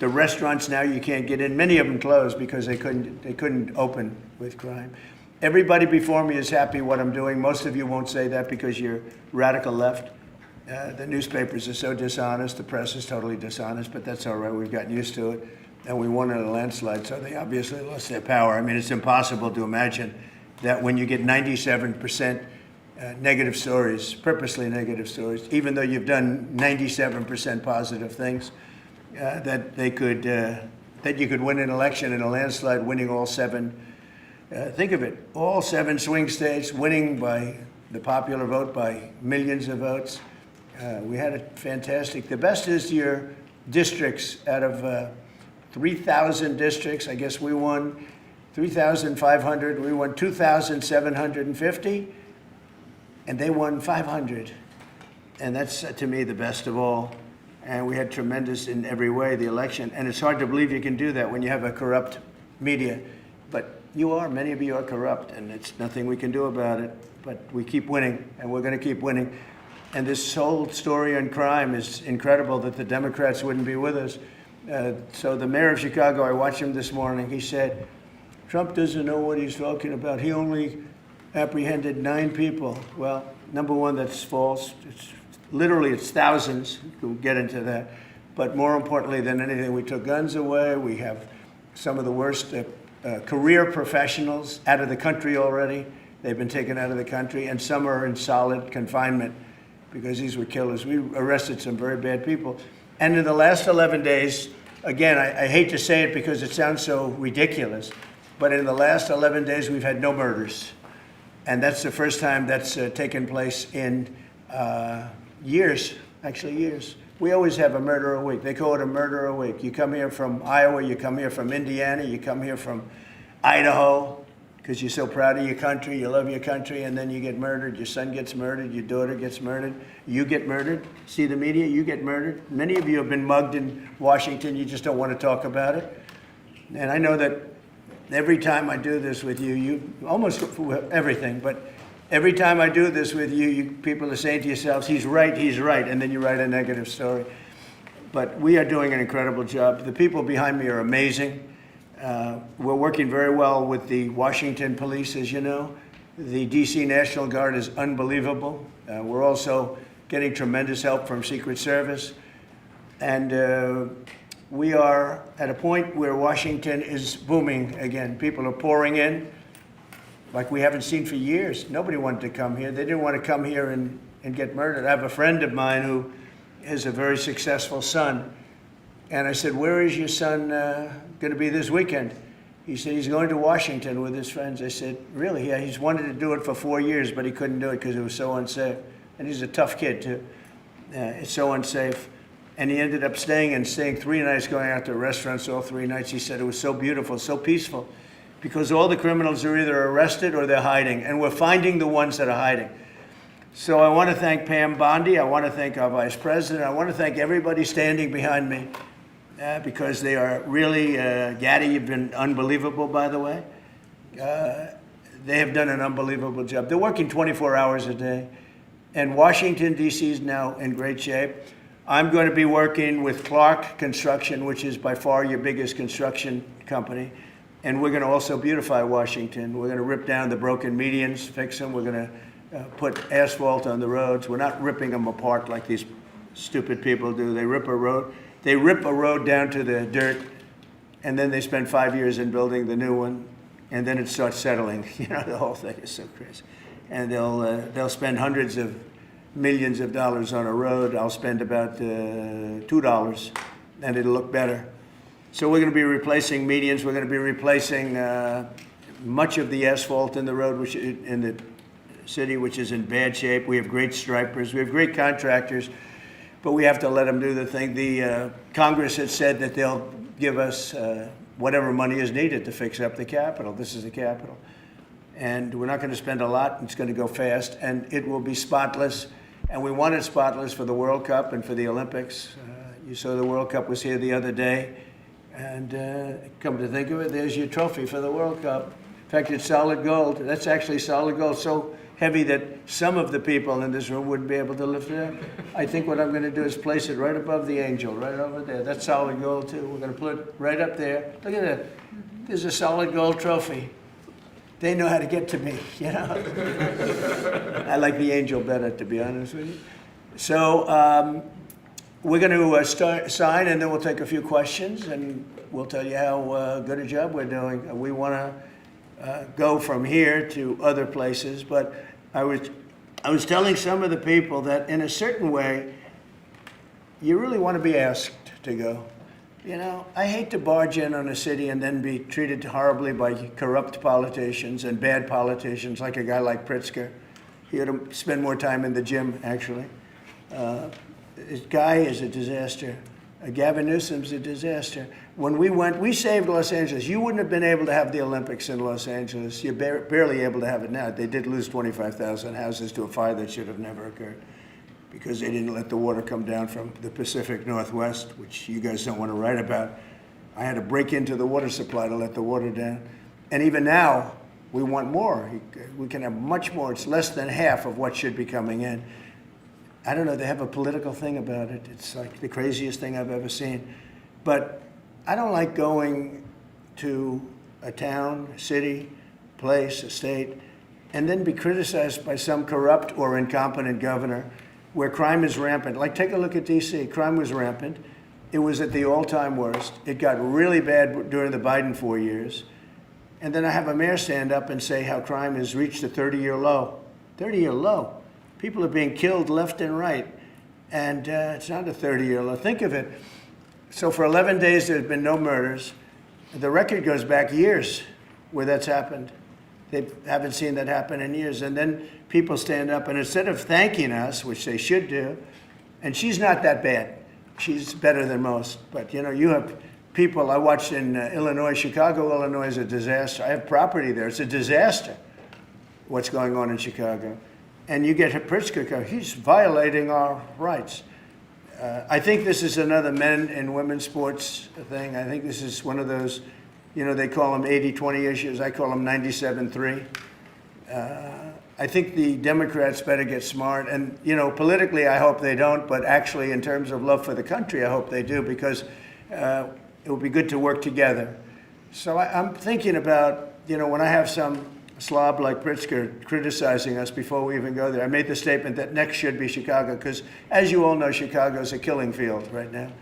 The restaurants now you can't get in. Many of them closed because they couldn't open with crime. Everybody before me is happy what I'm doing. Most of you won't say that because you're radical left. The newspapers are so dishonest. The press is totally dishonest, but that's all right. We've gotten used to it. And we won in a landslide, so they obviously lost their power. I mean, it's impossible to imagine that when you get 97% negative stories, purposely negative stories, even though you've done 97% positive things, that you could win an election in a landslide, winning all 7. Think of it, all 7 swing states, winning by the popular vote by millions of votes. We had it fantastic. The best is your districts. Out of 3,000 districts, I guess we won 3,500. We won 2,750, and they won 500. And that's, to me, the best of all. And we had tremendous in every way, the election. And it's hard to believe you can do that when you have a corrupt media. But many of you are corrupt, and it's nothing we can do about it. But we keep winning, and we're going to keep winning. And this whole story on crime is incredible that the Democrats wouldn't be with us. So the mayor of Chicago, I watched him this morning, he said, Trump doesn't know what he's talking about. He only apprehended 9 people. Well, number one, that's false. It's thousands. We'll get into that. But more importantly than anything, we took guns away. We have some of the worst career professionals out of the country already. They've been taken out of the country, and some are in solid confinement because these were killers. We arrested some very bad people. And in the last 11 days, again, I hate to say it because it sounds so ridiculous, but in the last 11 days, we've had no murders. And that's the first time that's taken place in years, actually years. We always have a murder a week. They call it a murder a week. You come here from Iowa, you come here from Indiana, you come here from Idaho, because you're so proud of your country, you love your country, and then you get murdered. Your son gets murdered, your daughter gets murdered, you get murdered. See the media, you get murdered. Many of you have been mugged in Washington, you just don't want to talk about it. And I know that every time I do this with you almost everything, but every time I do this with you, people are saying to yourselves, he's right, and then you write a negative story. But we are doing an incredible job. The people behind me are amazing. We're working very well with the Washington police, as you know. The D.C. National Guard is unbelievable. We're also getting tremendous help from Secret Service. And we are at a point where Washington is booming again. People are pouring in like we haven't seen for years. Nobody wanted to come here. They didn't want to come here and get murdered. I have a friend of mine who has a very successful son. And I said, where is your son going to be this weekend? He said, he's going to Washington with his friends. I said, really? Yeah, he's wanted to do it for 4 years, but he couldn't do it because it was so unsafe. And he's a tough kid, too. It's so unsafe. And he ended up staying 3 nights, going out to restaurants all 3 nights. He said it was so beautiful, so peaceful, because all the criminals are either arrested or they're hiding, and we're finding the ones that are hiding. So I want to thank Pam Bondi. I want to thank our vice president. I want to thank everybody standing behind me. Because they are really, Gaddy, you've been unbelievable, by the way. They have done an unbelievable job. They're working 24 hours a day. And Washington, D.C. is now in great shape. I'm going to be working with Clark Construction, which is by far your biggest construction company. And we're going to also beautify Washington. We're going to rip down the broken medians, fix them. We're going to put asphalt on the roads. We're not ripping them apart like these stupid people do. They rip a road. They rip a road down to the dirt, and then they spend 5 years in building the new one, and then it starts settling. You know, the whole thing is so crazy. And they'll spend hundreds of millions of dollars on a road. I'll spend about $2, and it'll look better. So we're going to be replacing medians. We're going to be replacing much of the asphalt in the road, which in the city, which is in bad shape. We have great stripers. We have great contractors. But we have to let them do the thing. The Congress has said that they'll give us whatever money is needed to fix up the Capitol. This is the Capitol. And we're not going to spend a lot. It's going to go fast. And it will be spotless. And we want it spotless for the World Cup and for the Olympics. You saw the World Cup was here the other day. And come to think of it, there's your trophy for the World Cup. In fact, it's solid gold. That's actually solid gold. So heavy that some of the people in this room wouldn't be able to lift it up. I think what I'm going to do is place it right above the angel, right over there. That's solid gold too. We're going to put it right up there. Look at that. There's a solid gold trophy. They know how to get to me, you know. I like the angel better, to be honest with you. So we're going to sign, and then we'll take a few questions, and we'll tell you how good a job we're doing. We want to go from here to other places, but I was telling some of the people that in a certain way, you really want to be asked to go. You know, I hate to barge in on a city and then be treated horribly by corrupt politicians and bad politicians, like a guy like Pritzker. He ought to spend more time in the gym, actually. This guy is a disaster. Gavin Newsom's a disaster. When we went, we saved Los Angeles. You wouldn't have been able to have the Olympics in Los Angeles. You're barely able to have it now. They did lose 25,000 houses to a fire that should have never occurred, because they didn't let the water come down from the Pacific Northwest, which you guys don't want to write about. I had to break into the water supply to let the water down. And even now, we want more. We can have much more. It's less than half of what should be coming in. I don't know, they have a political thing about it. It's like the craziest thing I've ever seen. But I don't like going to a town, a city, place, a state, and then be criticized by some corrupt or incompetent governor where crime is rampant. Like, take a look at D.C. Crime was rampant. It was at the all-time worst. It got really bad during the Biden 4 years. And then I have a mayor stand up and say how crime has reached a 30-year low. 30-year low. People are being killed left and right. And it's not a 30-year low. Think of it. So for 11 days, there's been no murders. The record goes back years where that's happened. They haven't seen that happen in years. And then people stand up, and instead of thanking us, which they should do, and she's not that bad. She's better than most. But, you know, you have people, I watched in Illinois, Chicago, Illinois is a disaster. I have property there. It's a disaster what's going on in Chicago. And you get Pritzker, he's violating our rights. I think this is another men and women's sports thing. I think this is one of those, you know, they call them 80-20 issues. I call them 97-3. I think the Democrats better get smart. And, you know, politically, I hope they don't. But actually, in terms of love for the country, I hope they do, because it would be good to work together. So I'm thinking about, you know, when I have some slob like Pritzker criticizing us before we even go there, I made the statement that next should be Chicago, because as you all know, Chicago is a killing field right now.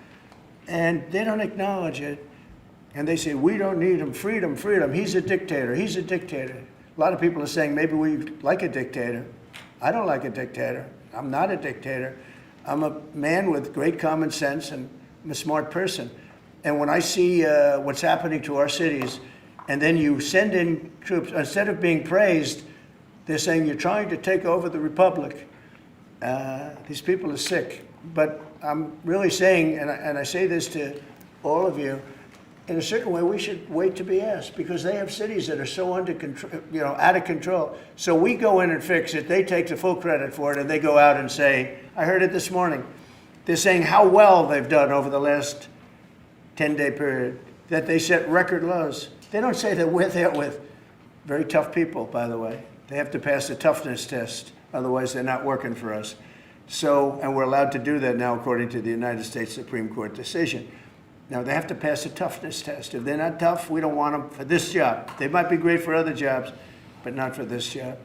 And they don't acknowledge it. And they say, we don't need him, freedom, freedom. He's a dictator, he's a dictator. A lot of people are saying maybe we like a dictator. I don't like a dictator. I'm not a dictator. I'm a man with great common sense, and I'm a smart person. And when I see what's happening to our cities, and then you send in troops, instead of being praised, they're saying you're trying to take over the republic. These people are sick. But I'm really saying, and I say this to all of you, in a certain way, we should wait to be asked, because they have cities that are so under control, you know, out of control. So we go in and fix it. They take the full credit for it, and they go out and say, I heard it this morning. They're saying how well they've done over the last 10-day period, that they set record lows. They don't say that we're there with very tough people, by the way. They have to pass the toughness test. Otherwise, they're not working for us. So, and we're allowed to do that now according to the United States Supreme Court decision. Now, they have to pass a toughness test. If they're not tough, we don't want them for this job. They might be great for other jobs, but not for this job,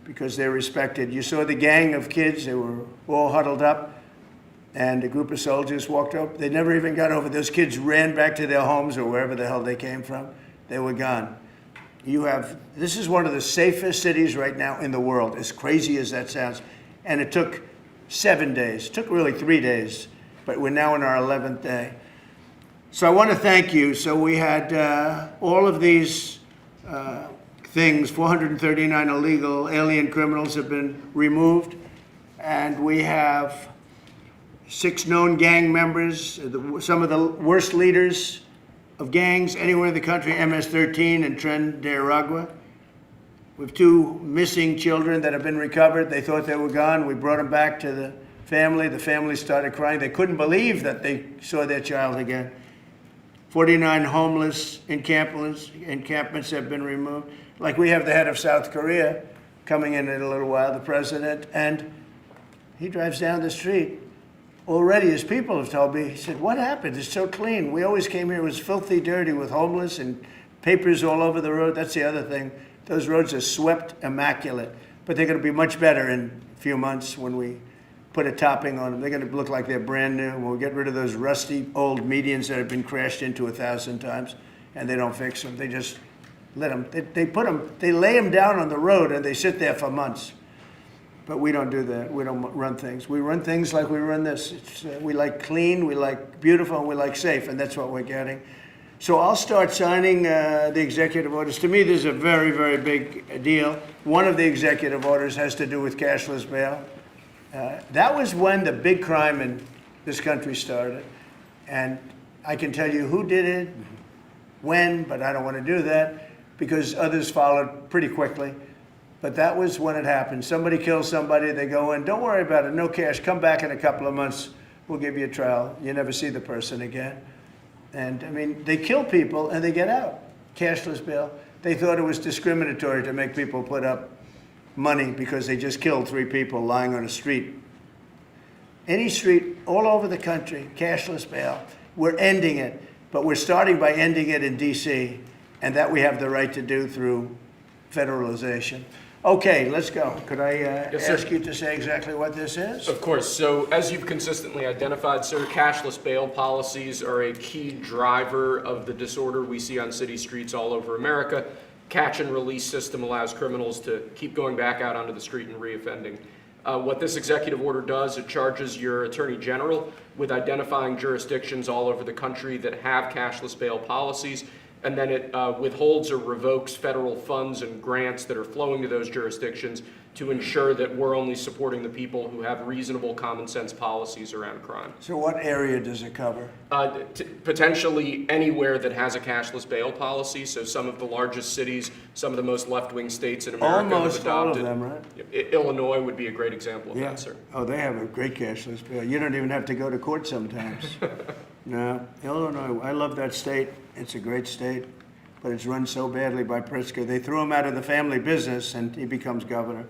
because they're respected. You saw the gang of kids. They were all huddled up, and a group of soldiers walked up. They never even got over. Those kids ran back to their homes or wherever the hell they came from. They were gone. This is one of the safest cities right now in the world, as crazy as that sounds. And it took 7 days. It took really 3 days, but we're now in our 11th day. So I want to thank you. So we had all of these things, 439 illegal alien criminals have been removed, and we have 6 known gang members, some of the worst leaders of gangs anywhere in the country, MS-13 and Tren de Aragua. We have 2 missing children that have been recovered. They thought they were gone. We brought them back to the family. The family started crying. They couldn't believe that they saw their child again. 49 homeless encampments have been removed. Like we have the head of South Korea coming in a little while, the president, and he drives down the street. Already, his people have told me, he said, what happened? It's so clean. We always came here, it was filthy dirty with homeless and papers all over the road. That's the other thing. Those roads are swept immaculate, but they're going to be much better in a few months when we put a topping on them. They're going to look like they're brand new. We'll get rid of those rusty old medians that have been crashed into 1,000 times, and they don't fix them. They just let them, they lay them down on the road and they sit there for months. But we don't do that. We don't run things. We run things like we run this. We like clean, we like beautiful, and we like safe, and that's what we're getting. So I'll start signing the executive orders. To me, this is a very, very big deal. One of the executive orders has to do with cashless bail. That was when the big crime in this country started. And I can tell you who did it, when, but I don't want to do that because others followed pretty quickly. But that was when it happened. Somebody kills somebody, they go in, don't worry about it, no cash, come back in a couple of months, we'll give you a trial. You never see the person again. And I mean, they kill people and they get out. Cashless bail. They thought it was discriminatory to make people put up money because they just killed 3 people lying on a street. Any street all over the country, cashless bail. We're ending it, but we're starting by ending it in D.C., and that we have the right to do through federalization. Okay, let's go. Could I ask you to say exactly what this is? Of course. So as you've consistently identified, sir, cashless bail policies are a key driver of the disorder we see on city streets all over America. Catch and release system allows criminals to keep going back out onto the street and reoffending. What this executive order does, it charges your attorney general with identifying jurisdictions all over the country that have cashless bail policies, and then it withholds or revokes federal funds and grants that are flowing to those jurisdictions to ensure that we're only supporting the people who have reasonable common sense policies around crime. So what area does it cover? Potentially anywhere that has a cashless bail policy. So some of the largest cities, some of the most left-wing states in America Almost have adopted. all of them, right? Illinois would be a great example of Yeah. that, sir. Oh, they have a great cashless bail. You don't even have to go to court sometimes. No, Illinois, I love that state. It's a great state, but it's run so badly by Pritzker. They threw him out of the family business and he becomes governor.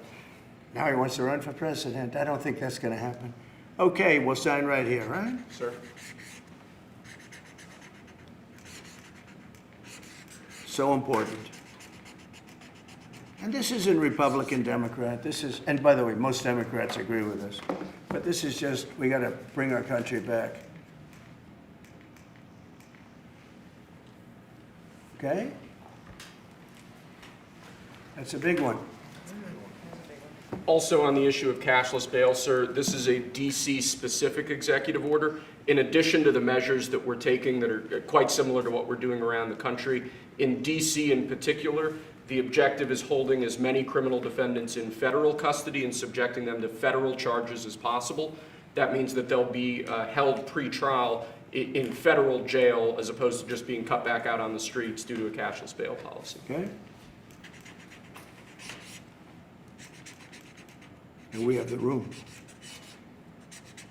Now he wants to run for president. I don't think that's going to happen. Okay, we'll sign right here, right? Sir. So important. And this isn't Republican, Democrat. This is, and by the way, most Democrats agree with us. But this is just, we got to bring our country back. Okay? That's a big one. Also on the issue of cashless bail, sir, this is a DC specific executive order. In addition to the measures that we're taking that are quite similar to what we're doing around the country, in DC in particular, the objective is holding as many criminal defendants in federal custody and subjecting them to federal charges as possible. That means that they'll be held pre-trial in federal jail as opposed to just being cut back out on the streets due to a cashless bail policy. Okay? And we have the room.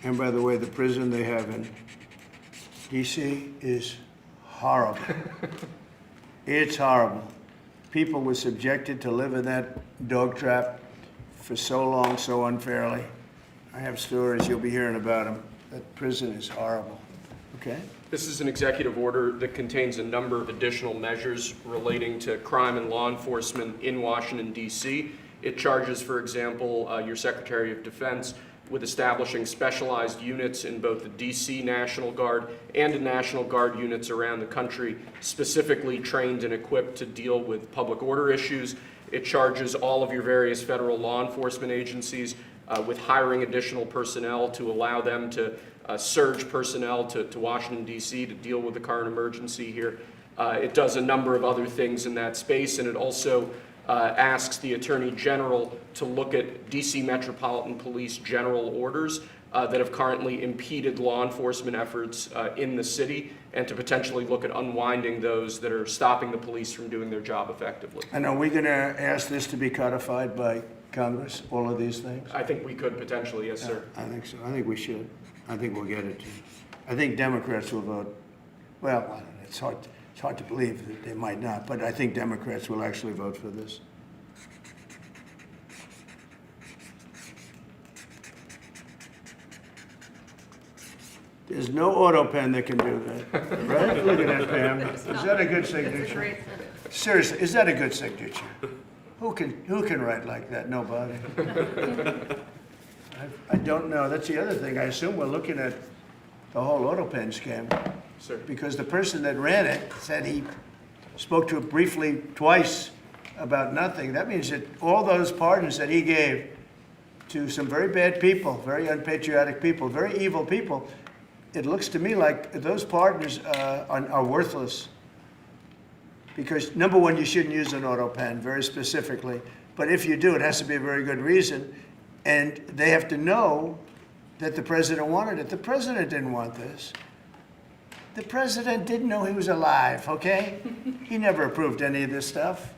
And by the way, the prison they have in D.C. is horrible. It's horrible. People were subjected to live in that dog trap for so long, so unfairly. I have stories, you'll be hearing about them. That prison is horrible. Okay? This is an executive order that contains a number of additional measures relating to crime and law enforcement in Washington, D.C. It charges, for example, your Secretary of Defense with establishing specialized units in both the D.C. National Guard and in National Guard units around the country, specifically trained and equipped to deal with public order issues. It charges all of your various federal law enforcement agencies with hiring additional personnel to allow them to surge personnel to Washington, D.C. to deal with the current emergency here. It does a number of other things in that space, and it also asks the Attorney General to look at D.C. Metropolitan Police general orders that have currently impeded law enforcement efforts in the city, and to potentially look at unwinding those that are stopping the police from doing their job effectively. And are we going to ask this to be codified by Congress, all of these things? I think we could potentially, yes, sir. I think so. I think we should. I think we'll get it. I think Democrats will vote. Well, I don't know. It's hard to believe that they might not, but I think Democrats will actually vote for this. There's no auto pen that can do that, right? Look at that, Pam. Is that a good It's a signature? great sentence. Seriously, is that a good signature? Who can write like that? Nobody. I don't know. That's the other thing. I assume we're looking at the whole auto pen scam. Sir. Because the person that ran it said he spoke to it briefly twice about nothing. That means that all those pardons that he gave to some very bad people, very unpatriotic people, very evil people, it looks to me like those pardons are worthless. Because number one, you shouldn't use an auto pen very specifically. But if you do, it has to be a very good reason. And they have to know that the president wanted it. The president didn't want this. The president didn't know he was alive, okay? He never approved any of this stuff.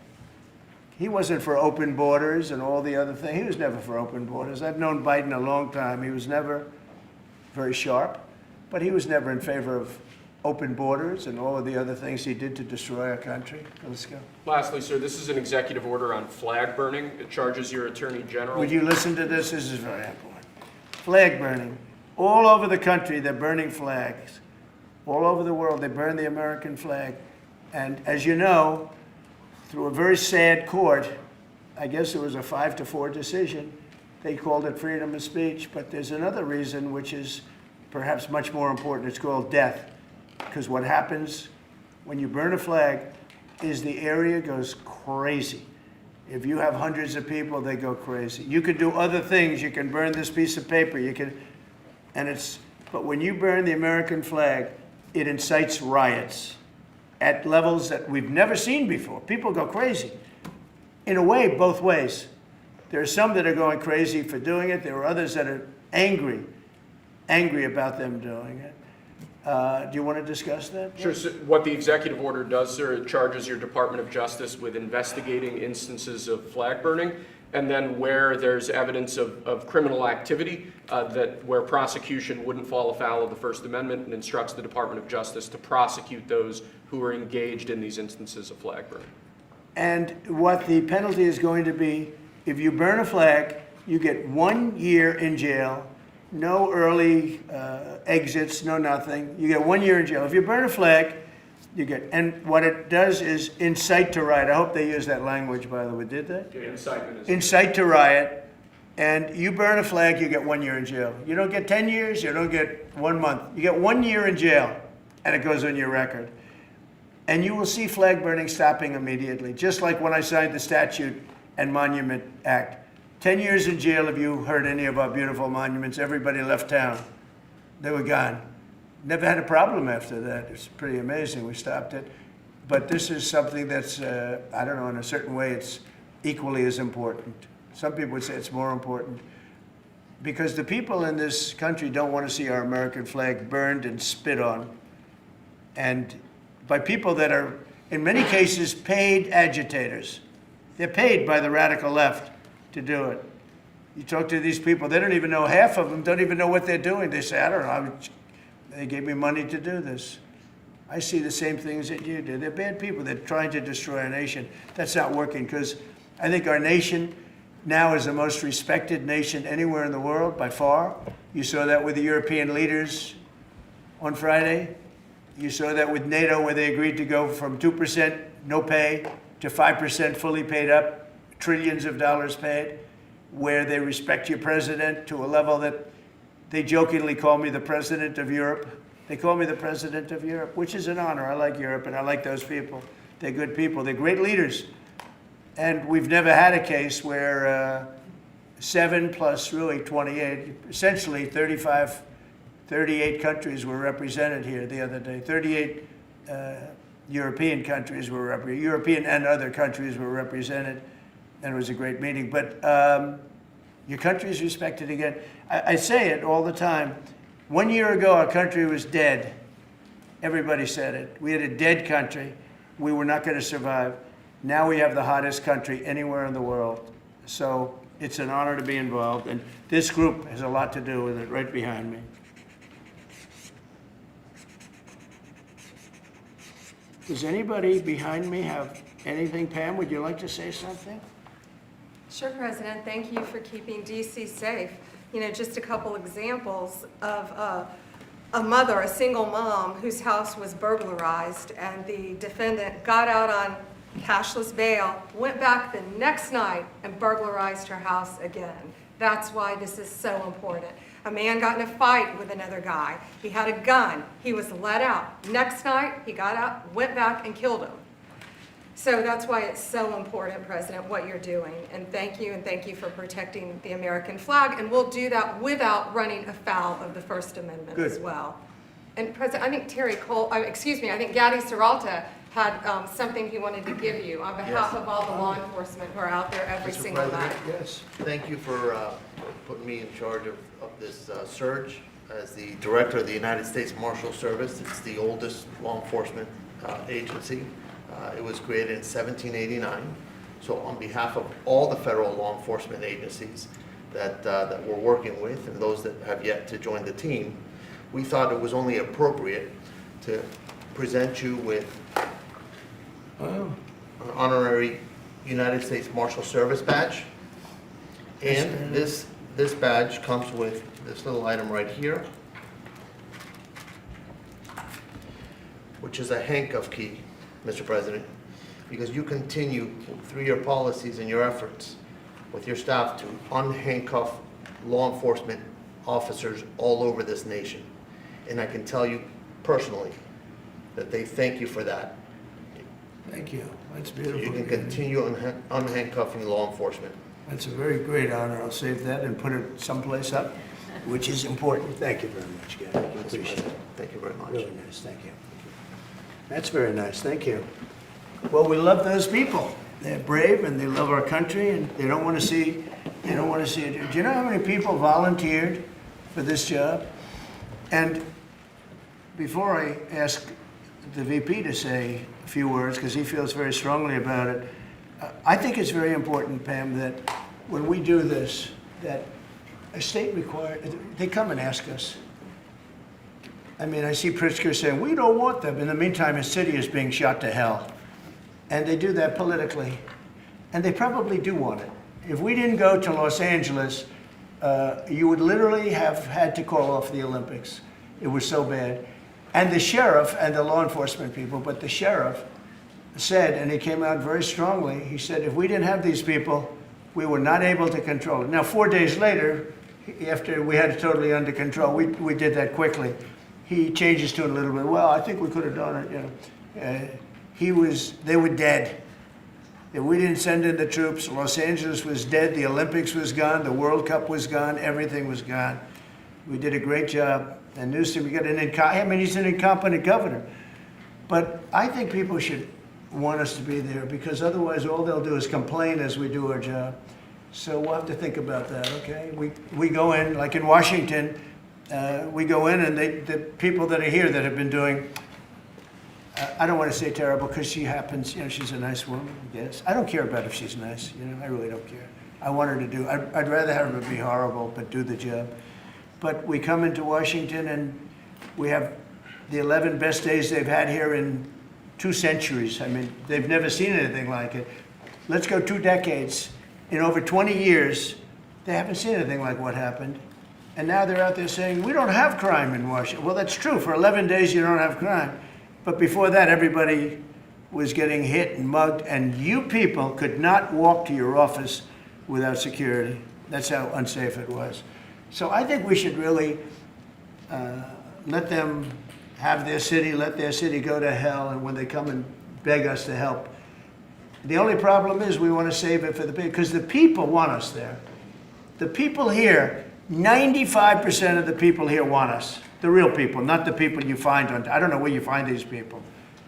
He wasn't for open borders and all the other things. He was never for open borders. I've known Biden a long time. He was never very sharp, but he was never in favor of open borders and all of the other things he did to destroy our country. Let's go. Lastly, sir, this is an executive order on flag burning. It charges your attorney general. Would you listen to this? This is very important. Flag burning. All over the country, they're burning flags. All over the world, they burn the American flag. And as you know, through a very sad court, I guess it was a 5-4 decision, they called it freedom of speech. But there's another reason, which is perhaps much more important. It's called death. Because what happens when you burn a flag is the area goes crazy. If you have hundreds of people, they go crazy. You can do other things. You can burn this piece of paper. You can, but when you burn the American flag, it incites riots at levels that we've never seen before. People go crazy. In a way, both ways. There are some that are going crazy for doing it. There are others that are angry about them doing it. Do you want to discuss that? Sure. So what the executive order does, sir, it charges your Department of Justice with investigating instances of flag burning, and then where there's evidence of criminal activity, where prosecution wouldn't fall afoul of the First Amendment, and instructs the Department of Justice to prosecute those who are engaged in these instances of flag burning. And what the penalty is going to be, if you burn a flag, you get 1 year in jail. No early exits, no nothing. You get 1 year in jail. If you burn a flag, you get, and what it does is incite to riot. I hope they use that language, by the way. Did they? Yeah, incitement is incite to riot. And you burn a flag, you get 1 year in jail. You don't get 10 years, you don't get 1 month. You get 1 year in jail, and it goes on your record. And you will see flag burning stopping immediately, just like when I signed the Statute and Monument Act. 10 years in jail if you hurt any of our beautiful monuments. Everybody left town. They were gone. Never had a problem after that. It's pretty amazing. We stopped it. But this is something that's, I don't know, in a certain way, it's equally as important. Some people would say it's more important. Because the people in this country don't want to see our American flag burned and spit on. And by people that are, in many cases, paid agitators. They're paid by the radical left to do it. You talk to these people, they don't even know, half of them don't even know what they're doing. They say, I don't know, they gave me money to do this. I see the same things that you do. They're bad people. They're trying to destroy our nation. That's not working, because I think our nation now is the most respected nation anywhere in the world, by far. You saw that with the European leaders on Friday. You saw that with NATO, where they agreed to go from 2% no pay to 5% fully paid up. Trillions of dollars paid, where they respect your president to a level that they jokingly call me the president of Europe. They call me the president of Europe, which is an honor. I like Europe, and I like those people. They're good people. They're great leaders. And we've never had a case where 7 plus really 28, essentially 38 countries were represented here the other day. 38 European countries were represented. European and other countries were represented. And it was a great meeting. But your country is respected again. I say it all the time. 1 year ago, our country was dead. Everybody said it. We had a dead country. We were not going to survive. Now we have the hottest country anywhere in the world. So it's an honor to be involved. And this group has a lot to do with it, right behind me. Does anybody behind me have anything? Pam, would you like to say something? Sure, President. Thank you for keeping D.C. safe. You know, just a couple examples of a mother, a single mom, whose house was burglarized, and the defendant got out on cashless bail, went back the next night and burglarized her house again. That's why this is so important. A man got in a fight with another guy. He had a gun. He was let out. Next night, he got out, went back and killed him. So that's why it's so important, President, what you're doing. And thank you for protecting the American flag. And we'll do that without running afoul of the First Amendment Good. as well. And President, I think I think Gaddy Serralta had something he wanted to give you on behalf of all the law enforcement who are out there every Mr. single night. President, yes. Thank you for putting me in charge of this surge. As the Director of the United States Marshal Service, it's the oldest law enforcement agency. It was created in 1789. So on behalf of all the federal law enforcement agencies that we're working with and those that have yet to join the team, we thought it was only appropriate to present you with an honorary United States Marshal Service badge. And this badge comes with this little item right here, which is a handcuff key, Mr. President, because you continue through your policies and your efforts with your staff to unhandcuff law enforcement officers all over this nation. And I can tell you personally that they thank you for that. Thank you. That's So beautiful. you can continue unhandcuffing law enforcement. That's a very great honor. I'll save that and put it someplace up, which is important. Thank you very much, Gary. I Mr. appreciate it. President, thank you very much. Really nice, thank you. That's very nice, thank you. Well, we love those people. They're brave and they love our country and they don't want to see it. Do you know how many people volunteered for this job? And before I ask the VP to say a few words, because he feels very strongly about it, I think it's very important, Pam, that when we do this, that a state they come and ask us. I mean, I see Pritzker saying, we don't want them. In the meantime, his city is being shot to hell. And they do that politically. And they probably do want it. If we didn't go to Los Angeles, you would literally have had to call off the Olympics. It was so bad. And the sheriff and the law enforcement people, but the sheriff said, and he came out very strongly, he said, if we didn't have these people, we were not able to control it. Now, 4 days later, after we had it totally under control, we did that quickly. He changed his tune a little bit. Well, I think we could have done it, you know. They were dead. If we didn't send in the troops, Los Angeles was dead, the Olympics was gone, the World Cup was gone, everything was gone. We did a great job. And Newsom, we got he's an incompetent governor. But I think people should want us to be there because otherwise all they'll do is complain as we do our job. So we'll have to think about that, okay? We go in, like in Washington, we go in and the people that are here that have been doing, I don't want to say terrible because she happens, you know, she's a nice woman, yes. I don't care about if she's nice, you know, I really don't care. I want her to do, I'd rather have her be horrible but do the job. But we come into Washington and we have the 11 best days they've had here in 2 centuries. I mean, they've never seen anything like it. Let's go 2 decades. In over 20 years, they haven't seen anything like what happened. And now they're out there saying, we don't have crime in Washington. Well, that's true. For 11 days, you don't have crime. But before that, everybody was getting hit and mugged, and you people could not walk to your office without security. That's how unsafe it was. So I think we should really let them have their city, let their city go to hell, and when they come and beg us to help. The only problem is we want to save it for the people, because the people want us there. The people here, 95% of the people here want us. The real people, not the people you find on, I don't know where you find these people.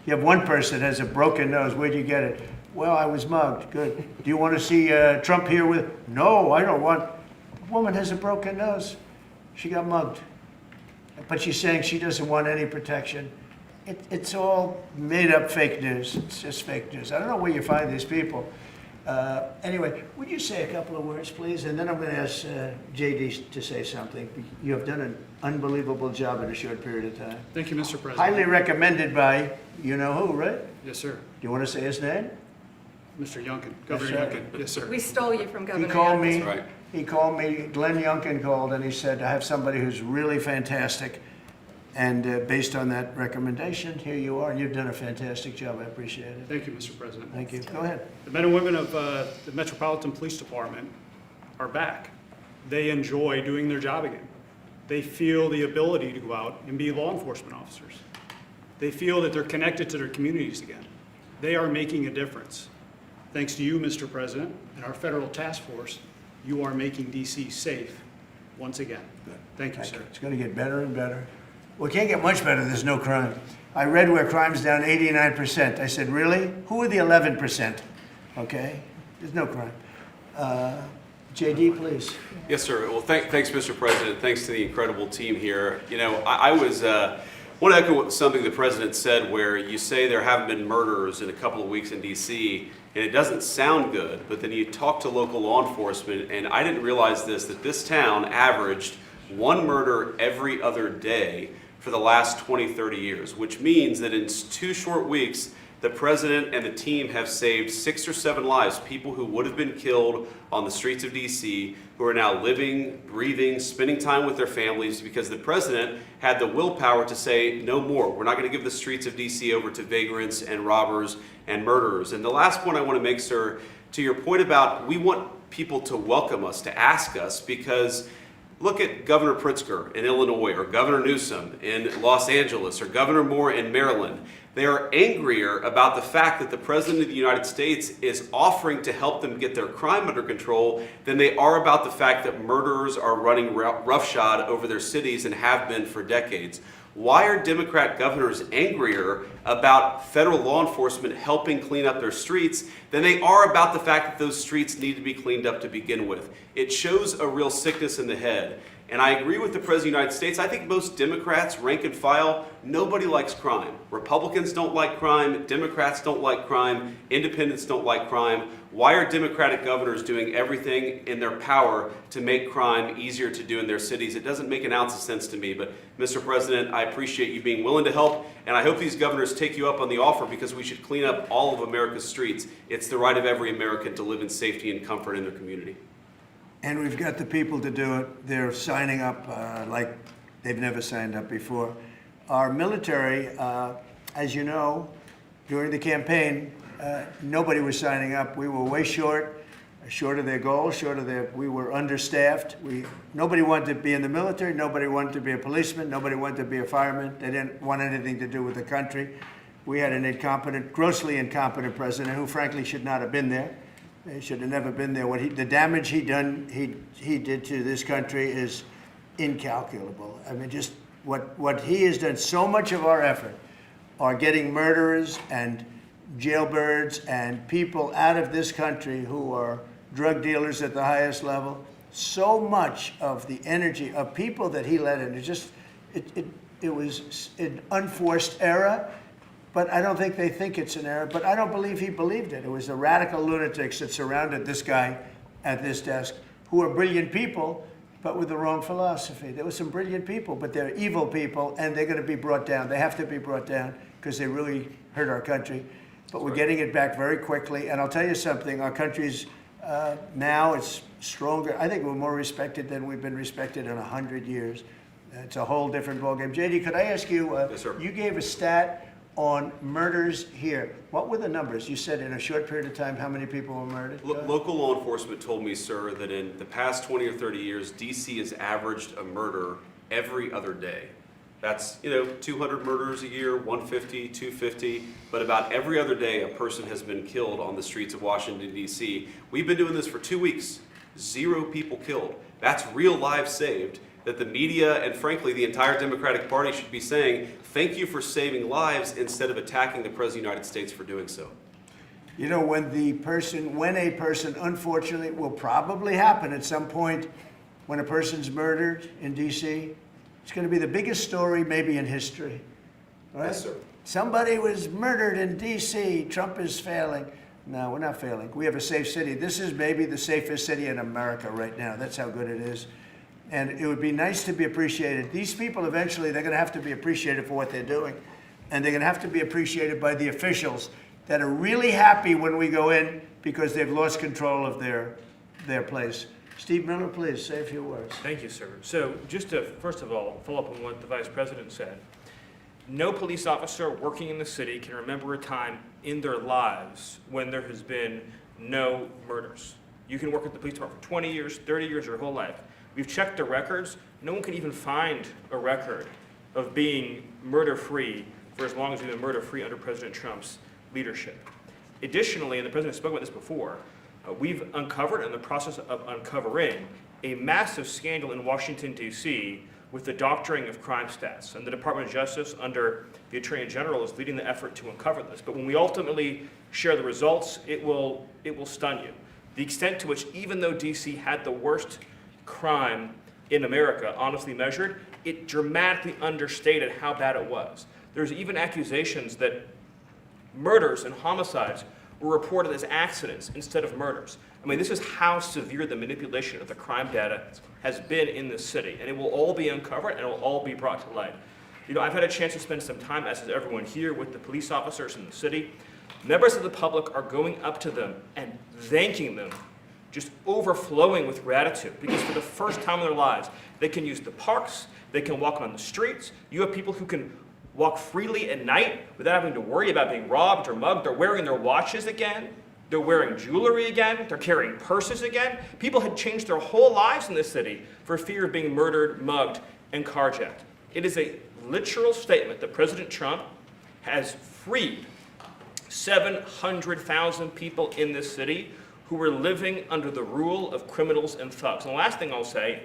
You have one person that has a broken nose, where'd you get it? Well, I was mugged, good. Do you want to see Trump here with, no, I don't want. The woman has a broken nose. She got mugged. But she's saying she doesn't want any protection. It's all made up fake news. It's just fake news. I don't know where you find these people. Anyway, would you say a couple of words, please? And then I'm going to ask JD to say something. You have done an unbelievable job in a short period of time. Thank you, Mr. President. Highly recommended by you know who, right? Yes, sir. Do you want to say his name? Mr. Youngkin, Governor Yes, sir. Youngkin. Yes, sir. We stole you from Governor He called Youngkin. me. That's right. He called me. Glenn Youngkin called and he said, I have somebody who's really fantastic. And based on that recommendation, here you are. You've done a fantastic job. I appreciate it. Thank you, Mr. President. Thank you. Go ahead. The men and women of the Metropolitan Police Department are back. They enjoy doing their job again. They feel the ability to go out and be law enforcement officers. They feel that they're connected to their communities again. They are making a difference. Thanks to you, Mr. President, and our federal task force, you are making D.C. safe once again. Thank you, sir. It's going to get better and better. Well, it can't get much better. There's no crime. I read where crime's down 89%. I said, really? Who are the 11%? Okay? There's no crime. JD, please. Yes, sir. Well, thanks, Mr. President. Thanks to the incredible team here. You know, I want to echo something the President said, where you say there haven't been murders in a couple of weeks in D.C., and it doesn't sound good, but then you talk to local law enforcement, and I didn't realize this, that this town averaged one murder every other day for the last 20, 30 years, which means that in 2 short weeks, the President and the team have saved 6 or 7 lives, people who would have been killed on the streets of D.C., who are now living, breathing, spending time with their families, because the President had the willpower to say, no more. We're not going to give the streets of D.C. over to vagrants and robbers and murderers. And the last point I want to make, sir, to your point about we want people to welcome us, to ask us, because look at Governor Pritzker in Illinois, or Governor Newsom in Los Angeles, or Governor Moore in Maryland. They are angrier about the fact that the President of the United States is offering to help them get their crime under control than they are about the fact that murderers are running roughshod over their cities and have been for decades. Why are Democrat governors angrier about federal law enforcement helping clean up their streets than they are about the fact that those streets need to be cleaned up to begin with? It shows a real sickness in the head. And I agree with the President of the United States. I think most Democrats, rank and file, nobody likes crime. Republicans don't like crime. Democrats don't like crime. Independents don't like crime. Why are Democratic governors doing everything in their power to make crime easier to do in their cities? It doesn't make an ounce of sense to me. But, Mr. President, I appreciate you being willing to help, and I hope these governors take you up on the offer, because we should clean up all of America's streets. It's the right of every American to live in safety and comfort in their community. And we've got the people to do it. They're signing up like they've never signed up before. Our military, as you know, during the campaign, nobody was signing up. We were way short of their goal, we were understaffed. Nobody wanted to be in the military. Nobody wanted to be a policeman. Nobody wanted to be a fireman. They didn't want anything to do with the country. We had an incompetent, grossly incompetent president who frankly should not have been there. He should have never been there. The damage he did to this country is incalculable. I mean, just what he has done. So much of our effort are getting murderers and jailbirds and people out of this country who are drug dealers at the highest level. So much of the energy of people that he let in, it was an unforced error. But I don't think they think it's an error. But I don't believe he believed it. It was the radical lunatics that surrounded this guy at this desk, who are brilliant people, but with the wrong philosophy. There were some brilliant people, but they're evil people, and they're going to be brought down. They have to be brought down because they really hurt our country. But we're getting it back very quickly. And I'll tell you something, our country's now it's stronger. I think we're more respected than we've been respected in 100 years. It's a whole different ballgame. JD, could I ask you, Yes, sir. You gave a stat on murders here. What were the numbers? You said in a short period of time, how many people were murdered? Local law enforcement told me, sir, that in the past 20 or 30 years, D.C. has averaged a murder every other day. That's, 200 murders a year, 150, 250, but about every other day a person has been killed on the streets of Washington, D.C. We've been doing this for 2 weeks. 0 people killed. That's real lives saved that the media and, frankly, the entire Democratic Party should be saying, thank you for saving lives, instead of attacking the President of the United States for doing so. You know, when a person, unfortunately, will probably happen at some point, when a person's murdered in D.C., it's going to be the biggest story maybe in history. Right? Yes, sir. Somebody was murdered in D.C. Trump is failing. No, we're not failing. We have a safe city. This is maybe the safest city in America right now. That's how good it is. And it would be nice to be appreciated. These people eventually, they're going to have to be appreciated for what they're doing. And they're going to have to be appreciated by the officials that are really happy when we go in because they've lost control of their place. Steve Miller, please, say a few words. Thank you, sir. So just to, first of all, follow up on what the Vice President said, no police officer working in the city can remember a time in their lives when there has been no murders. You can work at the police department for 20 years, 30 years, your whole life. We've checked the records. No one can even find a record of being murder-free for as long as we've been murder-free under President Trump's leadership. Additionally, and the President spoke about this before, we've uncovered, in the process of uncovering, a massive scandal in Washington, D.C. with the doctoring of crime stats. And the Department of Justice, under the Attorney General, is leading the effort to uncover this. But when we ultimately share the results, it will stun you. The extent to which, even though D.C. had the worst crime in America, honestly measured, it dramatically understated how bad it was. There's even accusations that murders and homicides were reported as accidents instead of murders. I mean, this is how severe the manipulation of the crime data has been in this city, and it will all be uncovered and it will all be brought to light. You know, I've had a chance to spend some time, as has everyone here, with the police officers in the city. Members of the public are going up to them and thanking them, just overflowing with gratitude, because for the first time in their lives, they can use the parks, they can walk on the streets. You have people who can walk freely at night without having to worry about being robbed or mugged. They're wearing their watches again. They're wearing jewelry again. They're carrying purses again. People had changed their whole lives in this city for fear of being murdered, mugged, and carjacked. It is a literal statement that President Trump has freed 700,000 people in this city who were living under the rule of criminals and thugs. And the last thing I'll say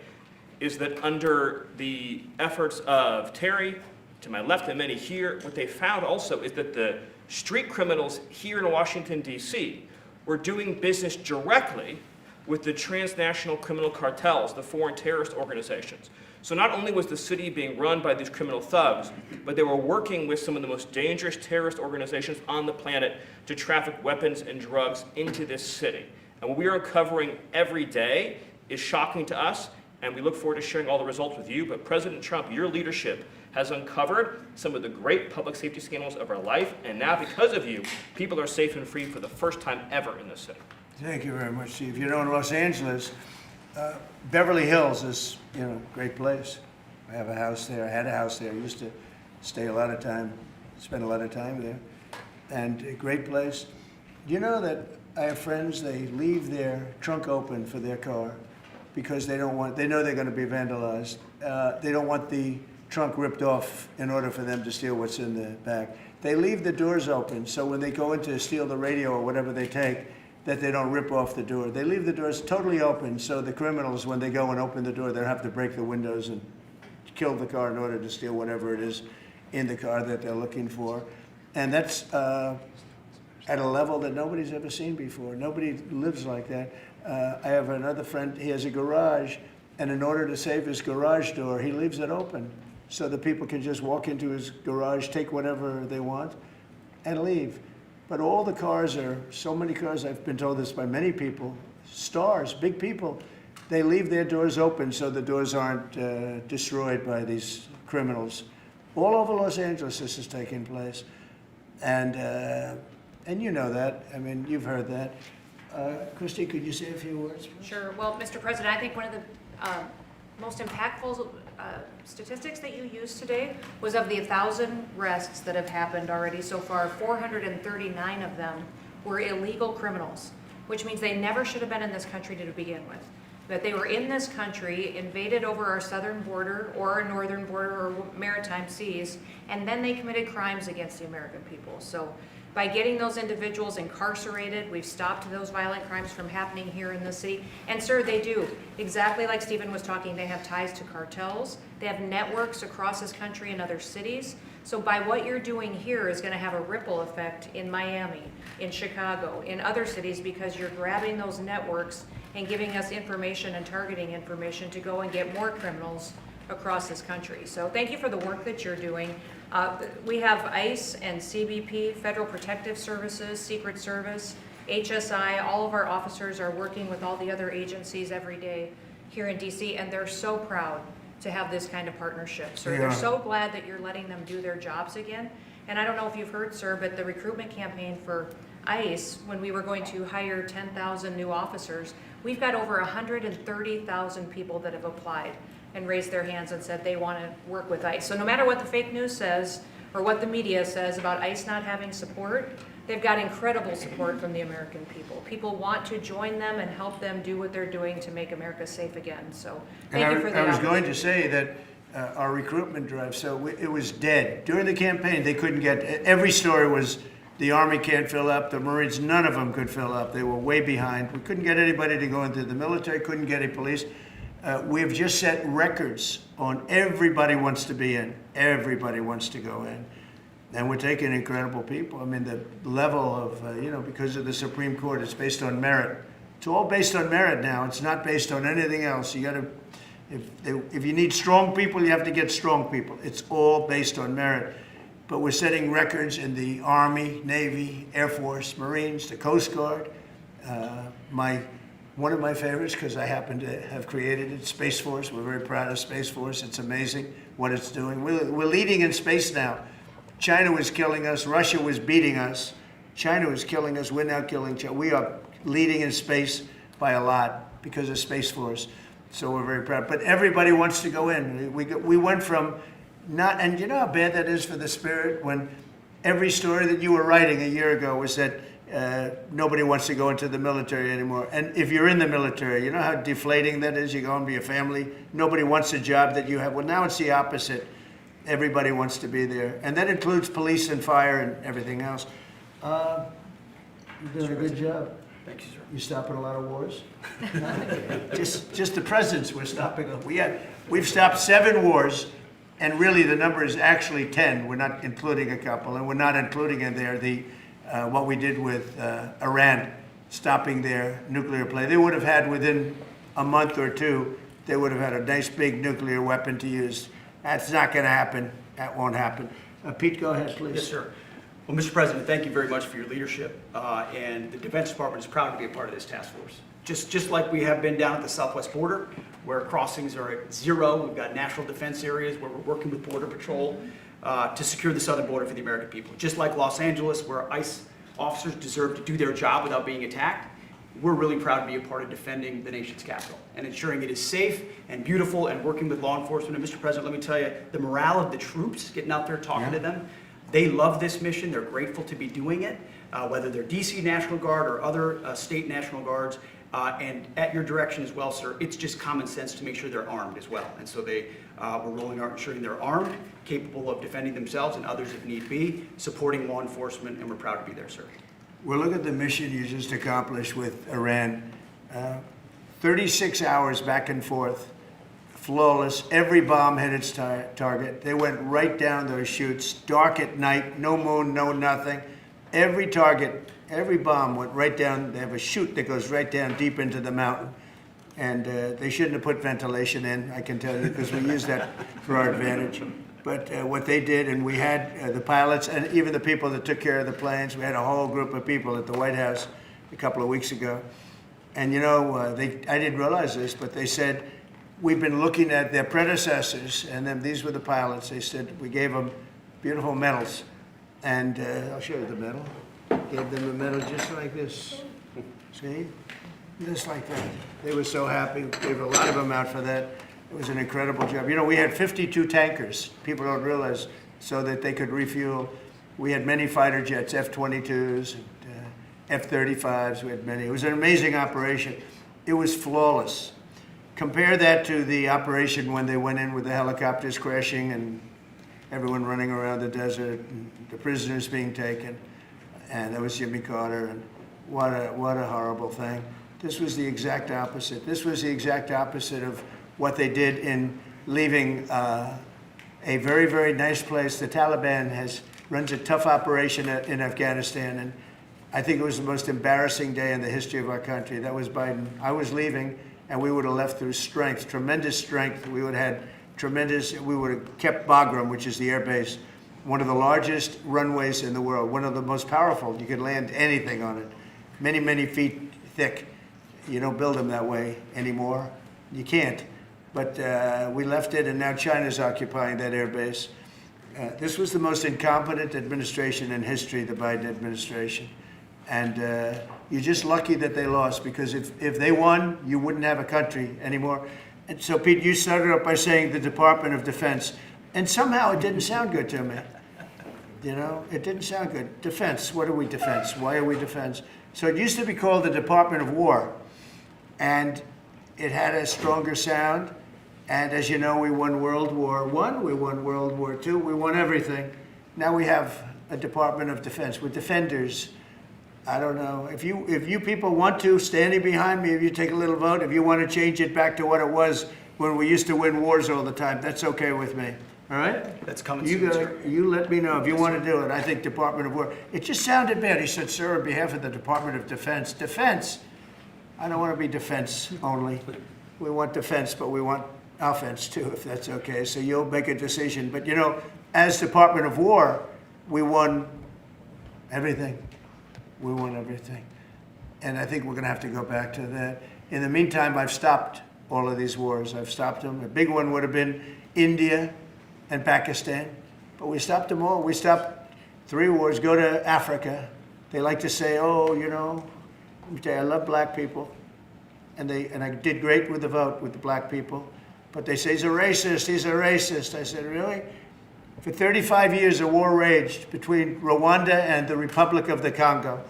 is that under the efforts of Terry, to my left and many here, what they found also is that the street criminals here in Washington, D.C. were doing business directly with the transnational criminal cartels, the foreign terrorist organizations. So not only was the city being run by these criminal thugs, but they were working with some of the most dangerous terrorist organizations on the planet to traffic weapons and drugs into this city. And what we are uncovering every day is shocking to us, and we look forward to sharing all the results with you. But President Trump, your leadership has uncovered some of the great public safety scandals of our life, and now because of you, people are safe and free for the first time ever in this city. Thank you very much, Steve. You know, in Los Angeles, Beverly Hills is, you know, a great place. I have a house there. I had a house there. I used to stay a lot of time, spend a lot of time there. And a great place. You know that I have friends, they leave their trunk open for their car because they don't want, they know they're going to be vandalized. They don't want the trunk ripped off in order for them to steal what's in the back. They leave the doors open so when they go in to steal the radio or whatever they take, that they don't rip off the door. They leave the doors totally open so the criminals, when they go and open the door, they'll have to break the windows and kill the car in order to steal whatever it is in the car that they're looking for. And that's at a level that nobody's ever seen before. Nobody lives like that. I have another friend, he has a garage, and in order to save his garage door, he leaves it open so that people can just walk into his garage, take whatever they want, and leave. But all the cars are, so many cars, I've been told this by many people, stars, big people, they leave their doors open so the doors aren't destroyed by these criminals. All over Los Angeles this is taking place. And you know that, I mean, you've heard that. Christy, could you say a few words? Sure. Well, Mr. President, I think one of the most impactful statistics that you used today was of the 1,000 arrests that have happened already so far, 439 of them were illegal criminals, which means they never should have been in this country to begin with. That they were in this country, invaded over our southern border or our northern border or maritime seas, and then they committed crimes against the American people. So by getting those individuals incarcerated, we've stopped those violent crimes from happening here in the city. And sir, they do. Exactly like Stephen was talking, they have ties to cartels. They have networks across this country and other cities. So by what you're doing here is going to have a ripple effect in Miami, in Chicago, in other cities, because you're grabbing those networks and giving us information and targeting information to go and get more criminals across this country. So thank you for the work that you're doing. We have ICE and CBP, Federal Protective Services, Secret Service, HSI, all of our officers are working with all the other agencies every day here in DC, and they're so proud to have this kind of partnership. So they're so glad that you're letting them do their jobs again. And I don't know if you've heard, sir, but the recruitment campaign for ICE, when we were going to hire 10,000 new officers, We've got over 130,000 people that have applied and raised their hands and said they want to work with ICE. So no matter what the fake news says or what the media says about ICE not having support, they've got incredible support from the American people. People want to join them and help them do what they're doing to make America safe again. So thank you for the I was going opportunity. to say that our recruitment drive, it was dead. During the campaign, they couldn't get, every story was the Army can't fill up, the Marines, none of them could fill up. They were way behind. We couldn't get anybody to go into the military, couldn't get any police. We have just set records on everybody wants to be in, everybody wants to go in. And we're taking incredible people. I mean, the level of, because of the Supreme Court, it's based on merit. It's all based on merit now. It's not based on anything else. You got to, if you need strong people, you have to get strong people. It's all based on merit. But we're setting records in the Army, Navy, Air Force, Marines, the Coast Guard. One of my favorites, because I happen to have created it, Space Force. We're very proud of Space Force. It's amazing what it's doing. We're leading in space now. China was killing us. Russia was beating us. China was killing us. We're now killing China. We are leading in space by a lot because of Space Force. So we're very proud. But everybody wants to go in. We went from not, and you know how bad that is for the spirit when every story that you were writing a year ago was that nobody wants to go into the military anymore. And if you're in the military, you know how deflating that is? You go and be a family. Nobody wants a job that you have. Well, now it's the opposite. Everybody wants to be there. And that includes police and fire and everything else. You're doing a good job. Thank you, sir. You stopping a lot of wars? just the presidents we're stopping. We've stopped 7 wars, and really the number is actually 10. We're not including a couple, and we're not including in there what we did with Iran, stopping their nuclear play. They would have had within a month or two, they would have had a nice big nuclear weapon to use. That's not going to happen. That won't happen. Pete, go ahead, please. Yes, sir. Well, Mr. President, thank you very much for your leadership, and the Defense Department is proud to be a part of this task force. Just like we have been down at the southwest border, where crossings are at 0, we've got national defense areas where we're working with Border Patrol to secure the southern border for the American people. Just like Los Angeles, where ICE officers deserve to do their job without being attacked, we're really proud to be a part of defending the nation's capital and ensuring it is safe and beautiful and working with law enforcement. And Mr. President, let me tell you, the morale of the troops, getting out there talking to them, they love this mission. They're grateful to be doing it, whether they're D.C. National Guard or other state National Guards. And at your direction as well, sir, it's just common sense to make sure they're armed as well. And so we're rolling out ensuring they're armed, capable of defending themselves and others if need be, supporting law enforcement, and we're proud to be there, sir. Well, look at the mission you just accomplished with Iran. 36 hours back and forth, flawless. Every bomb hit its target. They went right down those chutes, dark at night, no moon, no nothing. Every target, every bomb went right down. They have a chute that goes right down deep into the mountain. And they shouldn't have put ventilation in, I can tell you, because we use that for our advantage. But what they did, and we had the pilots and even the people that took care of the planes, we had a whole group of people at the White House a couple of weeks ago. And you know, I didn't realize this, but they said, we've been looking at their predecessors, and then these were the pilots. They said, we gave them beautiful medals. And I'll show you the medal. Gave them a medal just like this. See? Just like that. They were so happy. Gave a lot of them out for that. It was an incredible job. You know, we had 52 tankers. People don't realize, so that they could refuel. We had many fighter jets, F-22s, and F-35s. We had many. It was an amazing operation. It was flawless. Compare that to the operation when they went in with the helicopters crashing and everyone running around the desert and the prisoners being taken. And that was Jimmy Carter. And what a horrible thing. This was the exact opposite. This was the exact opposite of what they did in leaving a very, very nice place. The Taliban runs a tough operation in Afghanistan, and I think it was the most embarrassing day in the history of our country. That was Biden. I was leaving, and we would have left through strength, tremendous strength. We would have kept Bagram, which is the air base, one of the largest runways in the world, one of the most powerful. You could land anything on it, many, many feet thick. You don't build them that way anymore. You can't. But we left it, and now China's occupying that air base. This was the most incompetent administration in history, the Biden administration. And you're just lucky that they lost, because if they won, you wouldn't have a country anymore. And so, Pete, you started up by saying the Department of Defense, and somehow it didn't sound good to me. You know, it didn't sound good. Defense, what are we defense? Why are we defense? So it used to be called the Department of War, and it had a stronger sound. And as you know, we won World War I, we won World War II, we won everything. Now we have a Department of Defense. We're defenders. I don't know. If you people want to, standing behind me, if you take a little vote, if you want to change it back to what it was when we used to win wars all the time, that's okay with me. All right? That's coming You soon, go, sir. you let me know if you want to do it. I think Department of War. It just sounded bad. He said, sir, on behalf of the Department of Defense. Defense. I don't want to be defense only. We want defense, but we want offense too, if that's okay. So you'll make a decision. But you know, as Department of War, we won everything. We won everything. And I think we're going to have to go back to that. In the meantime, I've stopped all of these wars. I've stopped them. A big one would have been India and Pakistan, but we stopped them all. We stopped 3 wars. Go to Africa. They like to say, oh, you know, let me tell you, I love black people. And I did great with the vote with the black people. But they say he's a racist, he's a racist. I said, really? For 35 years, a war raged between Rwanda and the Republic of the Congo.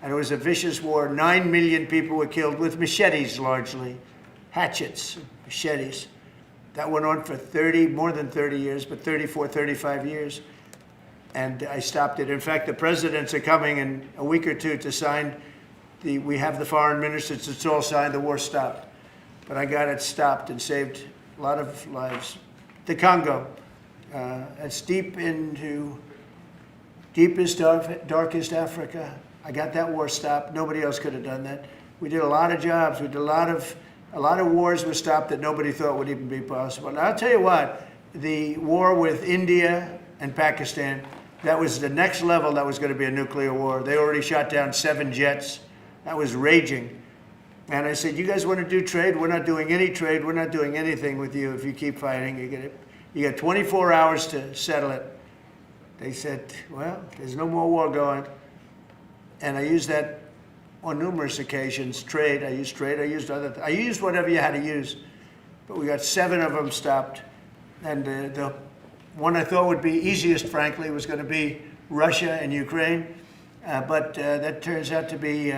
And it was a vicious war. 9 million people were killed with machetes, largely. Hatchets, machetes. That went on for more than 30 years, but 34, 35 years. And I stopped it. In fact, the presidents are coming in a week or two to sign we have the foreign ministers, it's all signed, the war stopped. But I got it stopped and saved a lot of lives. The Congo, it's deepest, darkest Africa. I got that war stopped. Nobody else could have done that. We did a lot of jobs. We did a lot of wars were stopped that nobody thought would even be possible. And I'll tell you what, the war with India and Pakistan, that was the next level. That was going to be a nuclear war. They already shot down 7 jets. That was raging. And I said, you guys want to do trade? We're not doing any trade. We're not doing anything with you if you keep fighting. You got 24 hours to settle it. They said, well, there's no more war going. And I used that on numerous occasions. Trade, I used I used whatever you had to use. But we got 7 of them stopped. And the one I thought would be easiest, frankly, was going to be Russia and Ukraine. But that turns out to be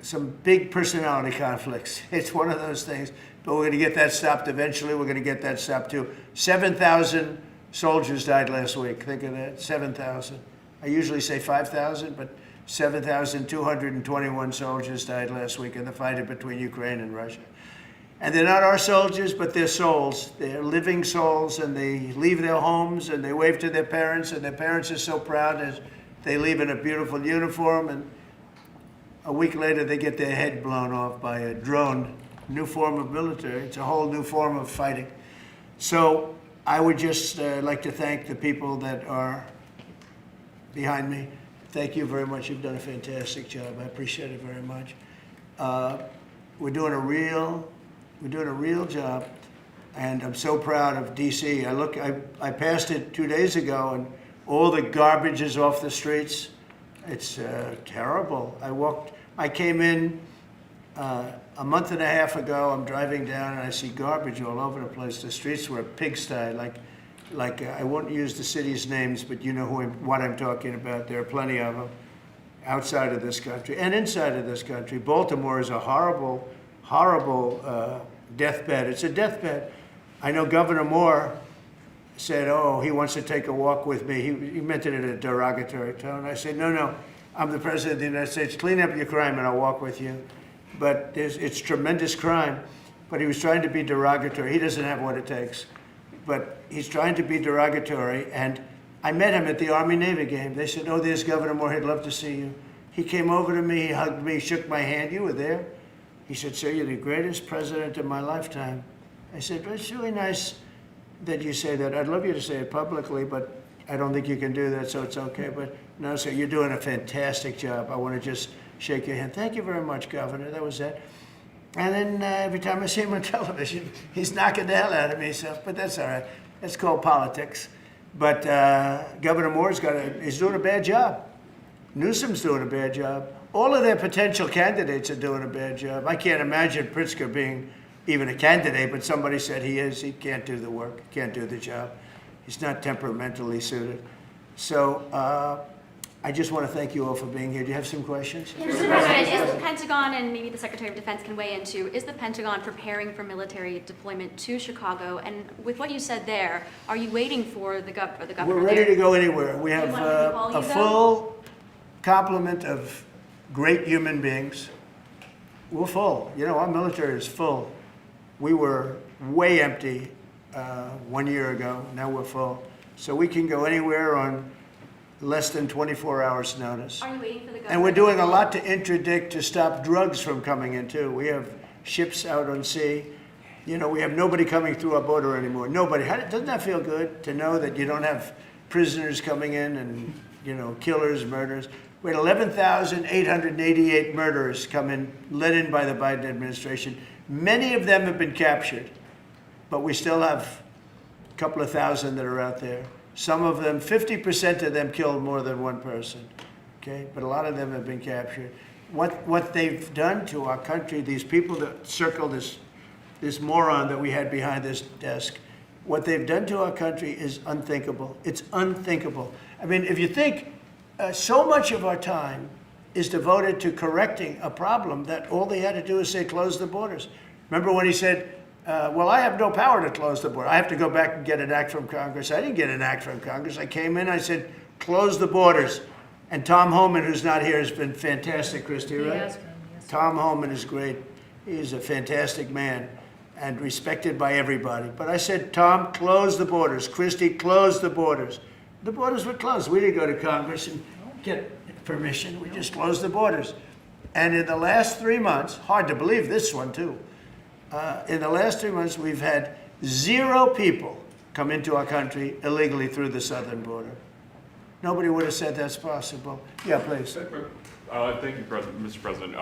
some big personality conflicts. It's one of those things. But we're going to get that stopped eventually. We're going to get that stopped too. 7,000 soldiers died last week. Think of that, 7,000. I usually say 5,000, but 7,221 soldiers died last week in the fight between Ukraine and Russia. And they're not our soldiers, but they're souls. They're living souls, and they leave their homes, and they wave to their parents, and their parents are so proud as they leave in a beautiful uniform, and a week later they get their head blown off by a drone. New form of military. It's a whole new form of fighting. So I would just like to thank the people that are behind me. Thank you very much. You've done a fantastic job. I appreciate it very much. We're doing a real job, and I'm so proud of D.C. I passed it 2 days ago, and all the garbage is off the streets. It's terrible. I came in a month and a half ago. I'm driving down, and I see garbage all over the place. The streets were a pigsty, like I won't use the city's names, but you know what I'm talking about. There are plenty of them outside of this country and inside of this country. Baltimore is a horrible, horrible deathbed. It's a deathbed. I know Governor Moore said, oh, he wants to take a walk with me. He meant it in a derogatory tone. I said, no, I'm the President of the United States. Clean up your crime and I'll walk with you. But it's tremendous crime. But he was trying to be derogatory. He doesn't have what it takes. But he's trying to be derogatory. And I met him at the Army-Navy game. They said, oh, there's Governor Moore. He'd love to see you. He came over to me. He hugged me, shook my hand. You were there. He said, sir, you're the greatest president of my lifetime. I said, well, it's really nice that you say that. I'd love you to say it publicly, but I don't think you can do that, so it's okay. But no, sir, you're doing a fantastic job. I want to just shake your hand. Thank you very much, Governor. That was it. And then every time I see him on television, he's knocking the hell out of me. So, but that's all right. That's called politics. But Governor Moore's he's doing a bad job. Newsom's doing a bad job. All of their potential candidates are doing a bad job. I can't imagine Pritzker being even a candidate, but somebody said he is. He can't do the work, can't do the job. He's not temperamentally suited. So I just want to thank you all for being here. Do you have some questions? Mr. President, is the Pentagon, and maybe the Secretary of Defense can weigh in too, is the Pentagon preparing for military deployment to Chicago? And with what you said there, are you waiting for the governor We're ready there? to go anywhere. We have want me to call you, a though? full complement of great human beings. We're full. You know, our military is full. We were way empty 1 year ago. Now we're full. So we can go anywhere on less than 24 hours notice. Are you waiting for the governor? And we're doing a lot to interdict to stop drugs from coming in too. We have ships out on sea. You know, we have nobody coming through our border anymore. Nobody. Doesn't that feel good to know that you don't have prisoners coming in and, you know, killers, murderers? We had 11,888 murderers come in, led in by the Biden administration. Many of them have been captured, but we still have a couple of thousand that are out there. Some of them, 50% of them killed more than one person, okay? But a lot of them have been captured. What they've done to our country, these people that circle this moron that we had behind this desk, what they've done to our country is unthinkable. It's unthinkable. I mean, if you think so much of our time is devoted to correcting a problem that all they had to do is say, close the borders. Remember when he said, well, I have no power to close the border. I have to go back and get an act from Congress. I didn't get an act from Congress. I came in, I said, close the borders. And Tom Homan, who's not here, has been fantastic, Christy, right? Yes. Tom Homan is great. He's a fantastic man and respected by everybody. But I said, Tom, close the borders. Christy, close the borders. The borders were closed. We didn't go to Congress and get permission. We just closed the borders. And in the last 3 months, hard to believe this one too, in the last 3 months, we've had 0 people come into our country illegally through the southern border. Nobody would have said that's possible. Yeah, please. Thank you, Mr. President.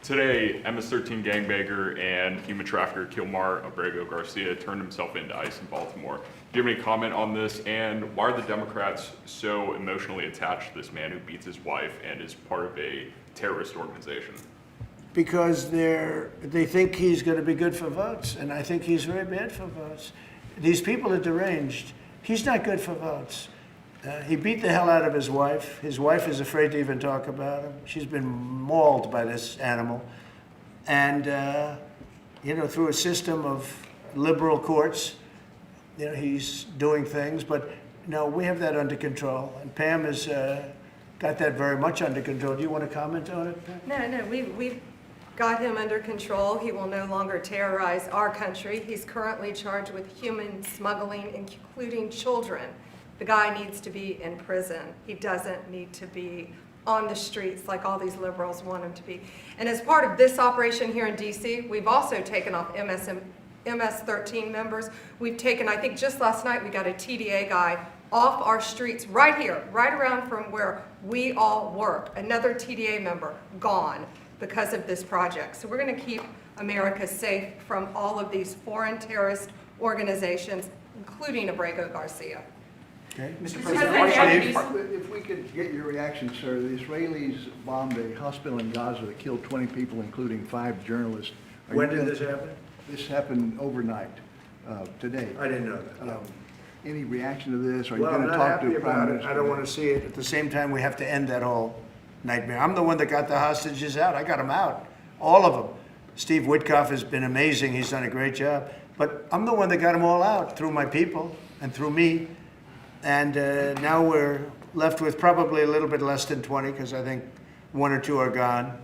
Today, MS-13 gangbanger and human trafficker Kilmar Abrego Garcia turned himself into ICE in Baltimore. Do you have any comment on this? And why are the Democrats so emotionally attached to this man who beats his wife and is part of a terrorist organization? Because they think he's going to be good for votes, and I think he's very bad for votes. These people are deranged. He's not good for votes. He beat the hell out of his wife. His wife is afraid to even talk about him. She's been mauled by this animal. And, you know, through a system of liberal courts, you know, he's doing things. But, no, we have that under control. And Pam has got that very much under control. Do you want to comment on it, Pam? No, we've got him under control. He will no longer terrorize our country. He's currently charged with human smuggling, including children. The guy needs to be in prison. He doesn't need to be on the streets like all these liberals want him to be. And as part of this operation here in D.C., we've also taken off MS-13 members. We've taken, I think just last night, we got a TDA guy off our streets right here, right around from where we all work. Another TDA member gone because of this project. So we're going to keep America safe from all of these foreign terrorist organizations, including Abrego Garcia. Okay. Mr. President, President, If we could get your reaction, sir. The Israelis bombed a hospital in Gaza that killed 20 people, including 5 journalists. When did this happen? This happened overnight, today. I didn't know that. No. Any reaction to this? Are you Well, going I'm to not talk happy to the Prime about it. Minister? I don't want to see it. At the same time, we have to end that whole nightmare. I'm the one that got the hostages out. I got them out, all of them. Steve Witkoff has been amazing. He's done a great job. But I'm the one that got them all out through my people and through me. And now we're left with probably a little bit less than 20 because I think 1 or 2 are gone.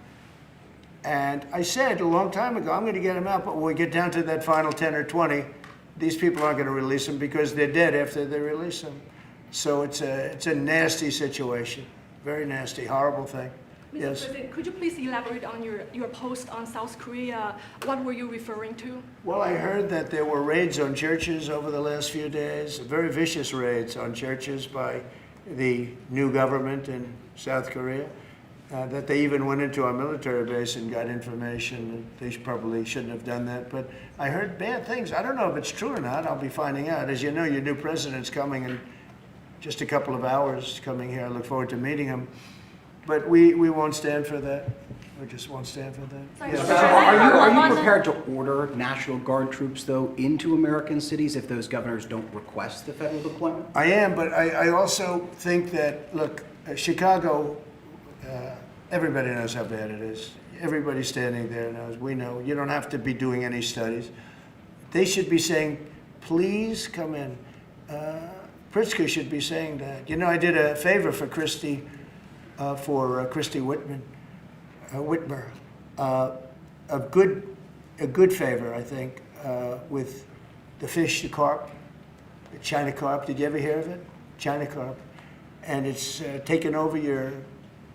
And I said a long time ago, I'm going to get them out, but when we get down to that final 10 or 20, these people aren't going to release them because they're dead after they release them. So it's a nasty situation, very nasty, horrible thing. Mr. Yes. President, could you please elaborate on your post on South Korea? What were you referring to? Well, I heard that there were raids on churches over the last few days, very vicious raids on churches by the new government in South Korea, that they even went into our military base and got information. They probably shouldn't have done that, but I heard bad things. I don't know if it's true or not. I'll be finding out. As you know, your new president's coming in just a couple of hours, coming here. I look forward to meeting him. But we won't stand for that. We just won't stand for that. Sorry, Yes. Mr. President, Are on you the- prepared to order National Guard troops, though, into American cities if those governors don't request the federal deployment? I am, but I also think that, look, Chicago, everybody knows how bad it is. Everybody standing there knows. We know. You don't have to be doing any studies. They should be saying, please come in. Pritzker should be saying that. You know, I did a favor for Christy Whitmer, a good favor, I think, with the fish, the carp, the China carp. Did you ever hear of it? China carp. And it's taken over your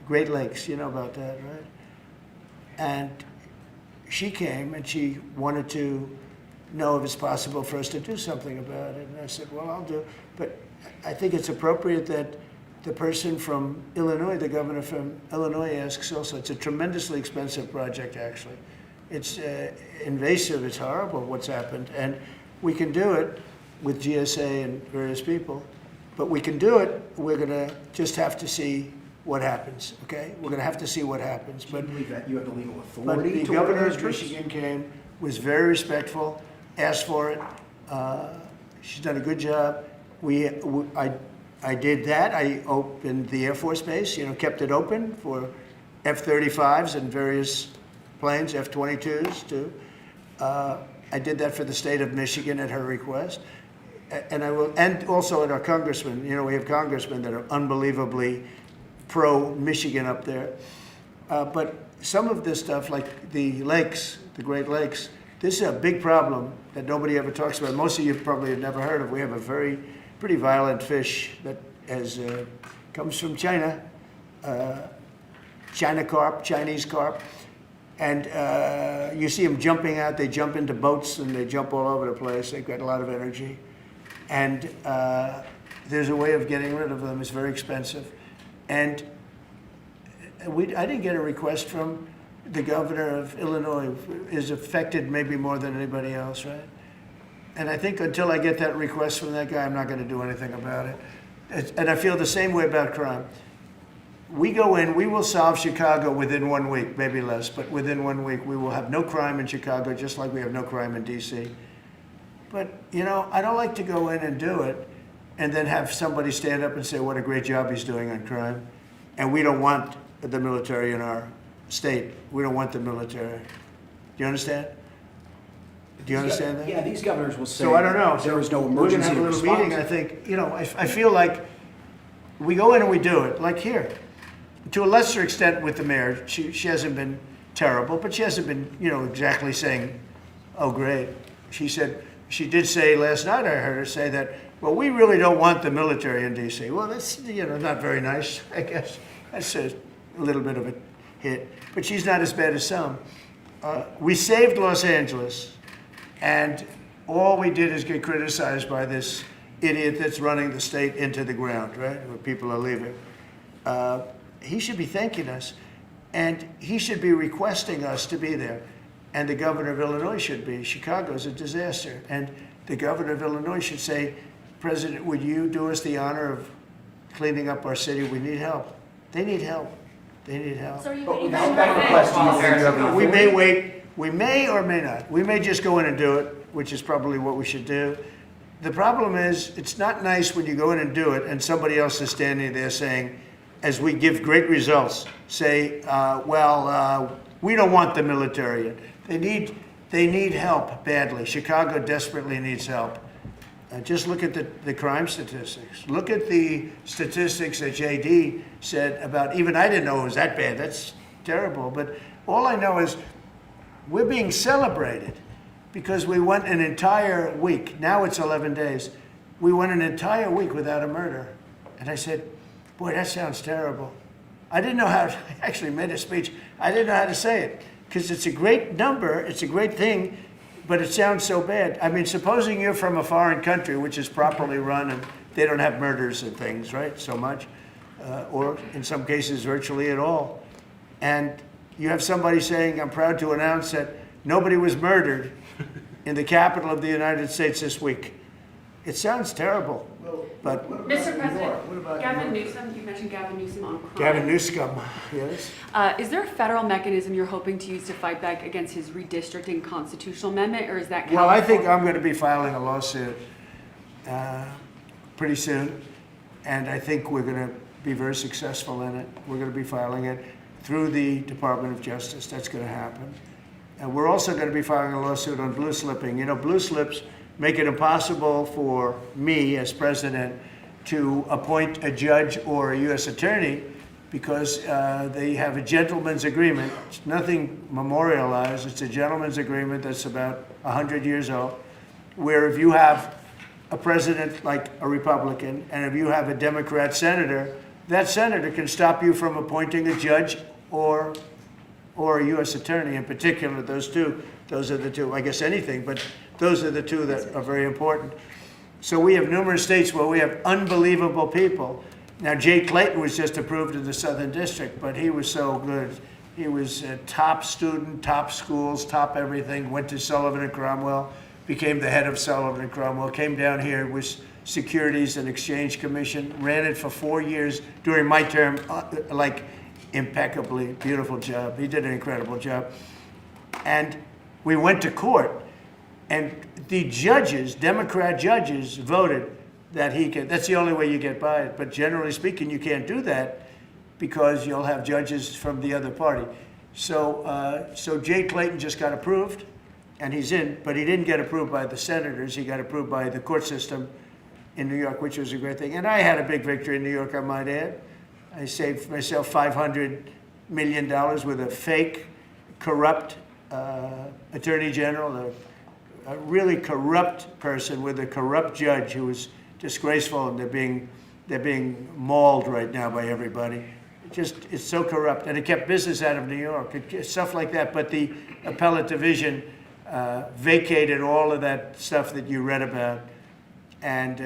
Great Lakes. You know about that, right? And she came and she wanted to know if it's possible for us to do something about it. And I said, well, I'll do it. But I think it's appropriate that the person from Illinois, the governor from Illinois, asks also. It's a tremendously expensive project, actually. It's invasive, it's horrible what's happened. And we can do it with GSA and various people. But we can do it. We're going to just have to see what happens, okay? We're going to have to see what happens. Do you believe that you have the legal But authority the to order governor those of troops? Michigan came, was very respectful, asked for it. She's done a good job. I did that. I opened the Air Force Base, you know, kept it open for F-35s and various planes, F-22s too. I did that for the state of Michigan at her request. And I will, and also at our congressmen. You know, we have congressmen that are unbelievably pro-Michigan up there. But some of this stuff, like the lakes, the Great Lakes, this is a big problem that nobody ever talks about. Most of you probably have never heard of. We have a pretty violent fish that comes from China, China carp, Chinese carp. And you see them jumping out. They jump into boats and they jump all over the place. They've got a lot of energy. And there's a way of getting rid of them. It's very expensive. And I didn't get a request from the governor of Illinois, is affected maybe more than anybody else, right? And I think until I get that request from that guy, I'm not going to do anything about it. And I feel the same way about crime. We go in, we will solve Chicago within 1 week, maybe less, but within 1 week, we will have no crime in Chicago, just like we have no crime in D.C. But, you know, I don't like to go in and do it and then have somebody stand up and say what a great job he's doing on crime. And we don't want the military in our state. We don't want the military. Do you understand? Do you understand that? Yeah, these governors will say So I don't know. there is no We're going emergency to have a little response. meeting, I think. You know, I feel like we go in and we do it, like here. To a lesser extent with the mayor. She hasn't been terrible, but she hasn't been, you know, exactly saying, oh, great. She did say last night, I heard her say that, well, we really don't want the military in D.C. Well, that's, you know, not very nice, I guess. That's a little bit of a hit. But she's not as bad as some. We saved Los Angeles, and all we did is get criticized by this idiot that's running the state into the ground, right, where people are leaving. He should be thanking us, and he should be requesting us to be there. And the governor of Illinois should be. Chicago's a disaster. And the governor of Illinois should say, President, would you do us the honor of cleaning up our city? We need help. They need help. They need help. So are you But waiting without for that request, do you think you have the We may authority? wait, we may or may not. We may just go in and do it, which is probably what we should do. The problem is, it's not nice when you go in and do it and somebody else is standing there saying, as we give great results, say, we don't want the military in. They need help badly. Chicago desperately needs help. Just look at the crime statistics. Look at the statistics that JD said about, even I didn't know it was that bad. That's terrible. But all I know is we're being celebrated because we went an entire week. Now it's 11 days. We went an entire week without a murder. And I said, boy, that sounds terrible. I didn't know how, I actually made a speech. I didn't know how to say it because it's a great number. It's a great thing. But it sounds so bad. I mean, supposing you're from a foreign country, which is properly run, and they don't have murders and things, right, so much, or in some cases virtually at all. And you have somebody saying, I'm proud to announce that nobody was murdered in the capital of the United States this week. It sounds terrible. But Mr. President, What about Gavin New York? Newsom, you mentioned Gavin Newsom on crime. Gavin Newsom, yes? Is there a federal mechanism you're hoping to use to fight back against his redistricting constitutional amendment, or is that Well, I think California? I'm going to be filing a lawsuit pretty soon, and I think we're going to be very successful in it. We're going to be filing it through the Department of Justice. That's going to happen. And we're also going to be filing a lawsuit on blue slipping. You know, blue slips make it impossible for me as president to appoint a judge or a U.S. attorney because they have a gentleman's agreement. It's nothing memorialized. It's a gentleman's agreement that's about 100 years old, where if you have a president like a Republican and if you have a Democrat senator, that senator can stop you from appointing a judge or a U.S. attorney in particular. Those are the two, I guess anything, but those are the two that are very important. So we have numerous states where we have unbelievable people. Now, Jay Clayton was just approved in the Southern District, but he was so good. He was a top student, top schools, top everything, went to Sullivan and Cromwell, became the head of Sullivan and Cromwell, came down here, was Securities and Exchange Commission, ran it for 4 years during my term, like impeccably, beautiful job. He did an incredible job. And we went to court, and the judges, Democrat judges, voted that he can, that's the only way you get by it. But generally speaking, you can't do that because you'll have judges from the other party. So Jay Clayton just got approved, and he's in, but he didn't get approved by the senators. He got approved by the court system in New York, which was a great thing. And I had a big victory in New York, I might add. I saved myself $500 million with a fake, corrupt attorney general, a really corrupt person with a corrupt judge who was disgraceful, and they're being mauled right now by everybody. It's so corrupt, and it kept business out of New York, stuff like that. But the appellate division vacated all of that stuff that you read about, and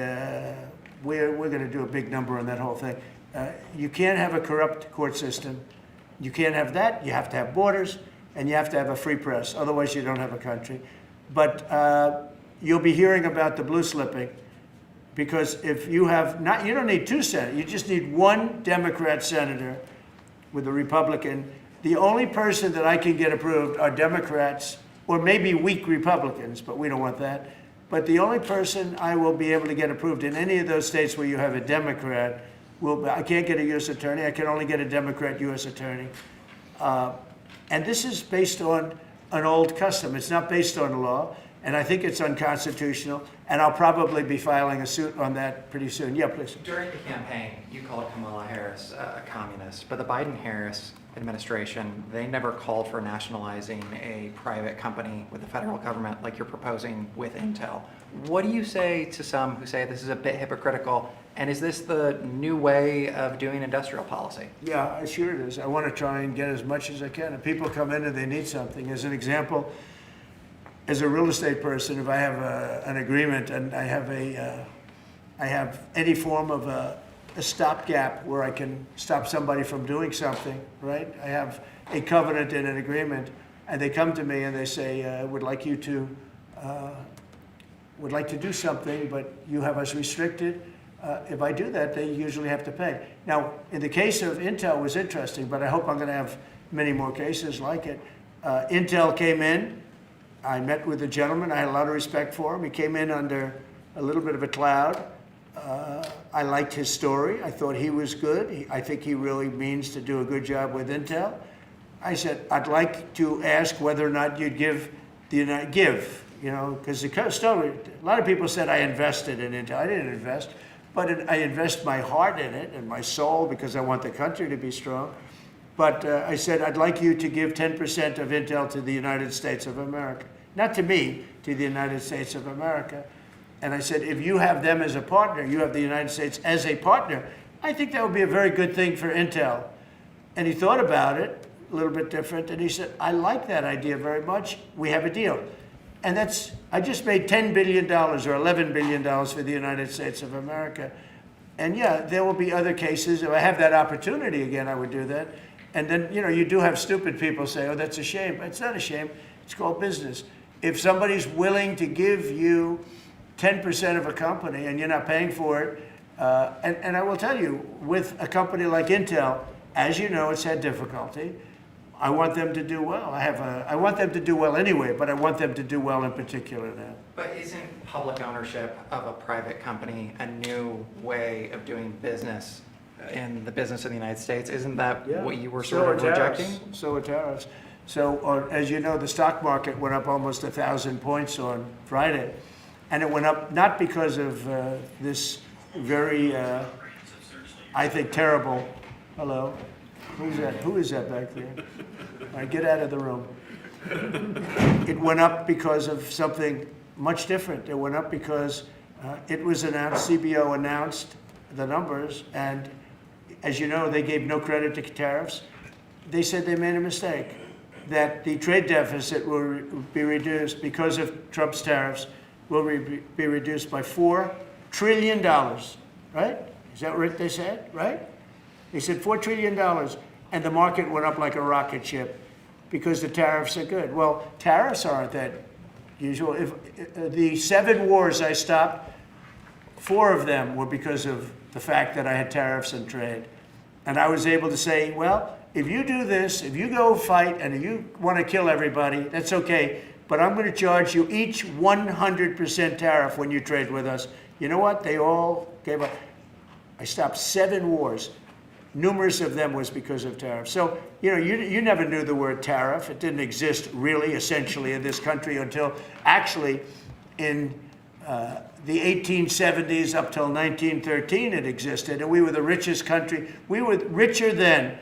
we're going to do a big number on that whole thing. You can't have a corrupt court system. You can't have that. You have to have borders, and you have to have a free press. Otherwise, you don't have a country. But you'll be hearing about the blue slipping, because if you have not, you don't need two senators. You just need one Democrat senator with a Republican. The only person that I can get approved are Democrats or maybe weak Republicans, but we don't want that. But the only person I will be able to get approved in any of those states where you have a Democrat I can't get a U.S. attorney. I can only get a Democrat U.S. attorney. And this is based on an old custom. It's not based on law, and I think it's unconstitutional, and I'll probably be filing a suit on that pretty soon. Yeah, please. During the campaign, you called Kamala Harris a communist, but the Biden-Harris administration, they never called for nationalizing a private company with the federal government like you're proposing with Intel. What do you say to some who say this is a bit hypocritical, and is this the new way of doing industrial policy? Yeah, sure it is. I want to try and get as much as I can. If people come in and they need something, as an example, as a real estate person, if I have an agreement and I have any form of a stopgap where I can stop somebody from doing something, right? I have a covenant in an agreement, and they come to me and they say, would like to do something, but you have us restricted. If I do that, they usually have to pay. Now, in the case of Intel, it was interesting, but I hope I'm going to have many more cases like it. Intel came in. I met with the gentleman. I had a lot of respect for him. He came in under a little bit of a cloud. I liked his story. I thought he was good. I think he really means to do a good job with Intel. I said, I'd like to ask whether or not you'd give, because the story, a lot of people said I invested in Intel. I didn't invest, but I invest my heart in it and my soul because I want the country to be strong. But I said, I'd like you to give 10% of Intel to the United States of America. Not to me, to the United States of America. And I said, if you have them as a partner, you have the United States as a partner, I think that would be a very good thing for Intel. And he thought about it, a little bit different, and he said, I like that idea very much. We have a deal. And I just made $10 billion or $11 billion for the United States of America. And yeah, there will be other cases. If I have that opportunity again, I would do that. And then, you do have stupid people say, oh, that's a shame. It's not a shame. It's called business. If somebody's willing to give you 10% of a company and you're not paying for it. And I will tell you, with a company like Intel, as you know, it's had difficulty. I want them to do well. I want them to do well anyway, but I want them to do well in particular now. But isn't public ownership of a private company a new way of doing business in the business of the United States? Isn't that what you were sort of rejecting? So are tariffs. So, as you know, the stock market went up almost 1,000 points on Friday. And it went up not because of this very, I think, terrible, hello? Who's that? Who is that back there? All right, get out of the room. It went up because of something much different. It went up because it was announced, CBO announced the numbers, and as you know, they gave no credit to tariffs. They said they made a mistake, that the trade deficit will be reduced because of Trump's tariffs, will be reduced by $4 trillion, right? Is that what they said, right? They said $4 trillion, and the market went up like a rocket ship because the tariffs are good. Well, tariffs aren't that usual. If the 7 wars I stopped, 4 of them were because of the fact that I had tariffs and trade. And I was able to say, well, if you do this, if you go fight and if you want to kill everybody, that's okay. But I'm going to charge you each 100% tariff when you trade with us. You know what? They all gave up. I stopped 7 wars. Numerous of them was because of tariffs. So, you know, you never knew the word tariff. It didn't exist really, essentially, in this country until actually in the 1870s up till 1913 it existed. And we were the richest country. We were richer then,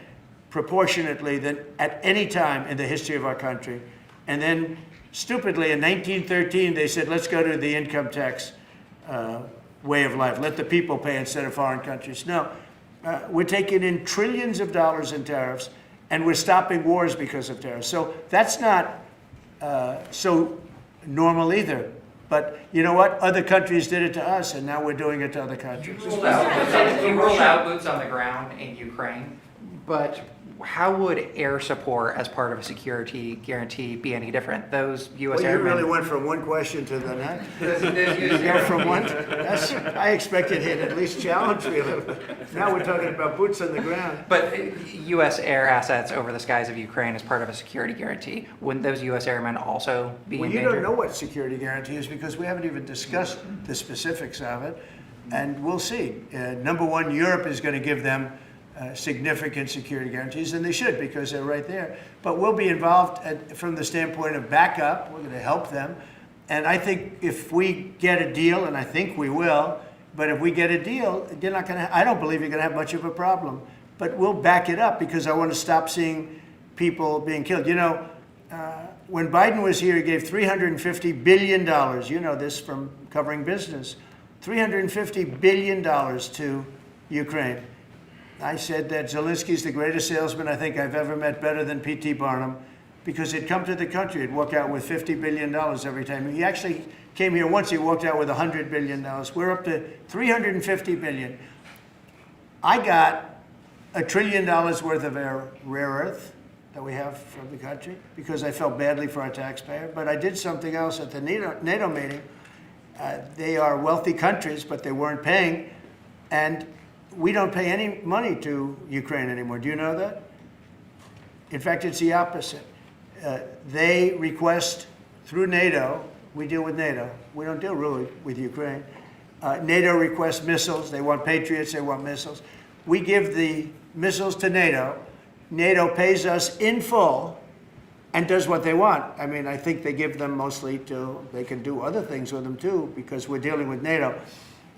proportionately, than at any time in the history of our country. And then, stupidly, in 1913, they said, let's go to the income tax way of life. Let the people pay instead of foreign countries. No. We're taking in trillions of dollars in tariffs, and we're stopping wars because of tariffs. So that's not so normal either. But you know what? Other countries did it to us, and now we're doing it to other countries. You ruled out boots on the ground in Ukraine, but how would air support as part of a security guarantee be any different? Those U.S. Well, you airmen... really went from one question to the next. You go from one. I expected he'd at least challenge me a little bit. Now we're talking about boots on the ground. But U.S. air assets over the skies of Ukraine as part of a security guarantee, wouldn't those U.S. airmen also be Well, in you danger? don't know what security guarantee is because we haven't even discussed the specifics of it. And we'll see. Number one, Europe is going to give them significant security guarantees, and they should because they're right there. But we'll be involved from the standpoint of backup. We're going to help them. And I think if we get a deal, and I think we will, but if we get a deal, you're not going to, I don't believe you're going to have much of a problem. But we'll back it up because I want to stop seeing people being killed. You know, when Biden was here, he gave $350 billion. You know this from covering business. $350 billion to Ukraine. I said that Zelensky's the greatest salesman I think I've ever met, better than P.T. Barnum, because he'd come to the country, he'd walk out with $50 billion every time. He actually came here once, he walked out with $100 billion. We're up to $350 billion. I got $1 trillion worth of rare earth that we have from the country because I felt badly for our taxpayer. But I did something else at the NATO meeting. They are wealthy countries, but they weren't paying. And we don't pay any money to Ukraine anymore. Do you know that? In fact, it's the opposite. They request through NATO, we deal with NATO. We don't deal really with Ukraine. NATO requests missiles. They want Patriots. They want missiles. We give the missiles to NATO. NATO pays us in full and does what they want. I mean, I think they give them mostly to, they can do other things with them too because we're dealing with NATO.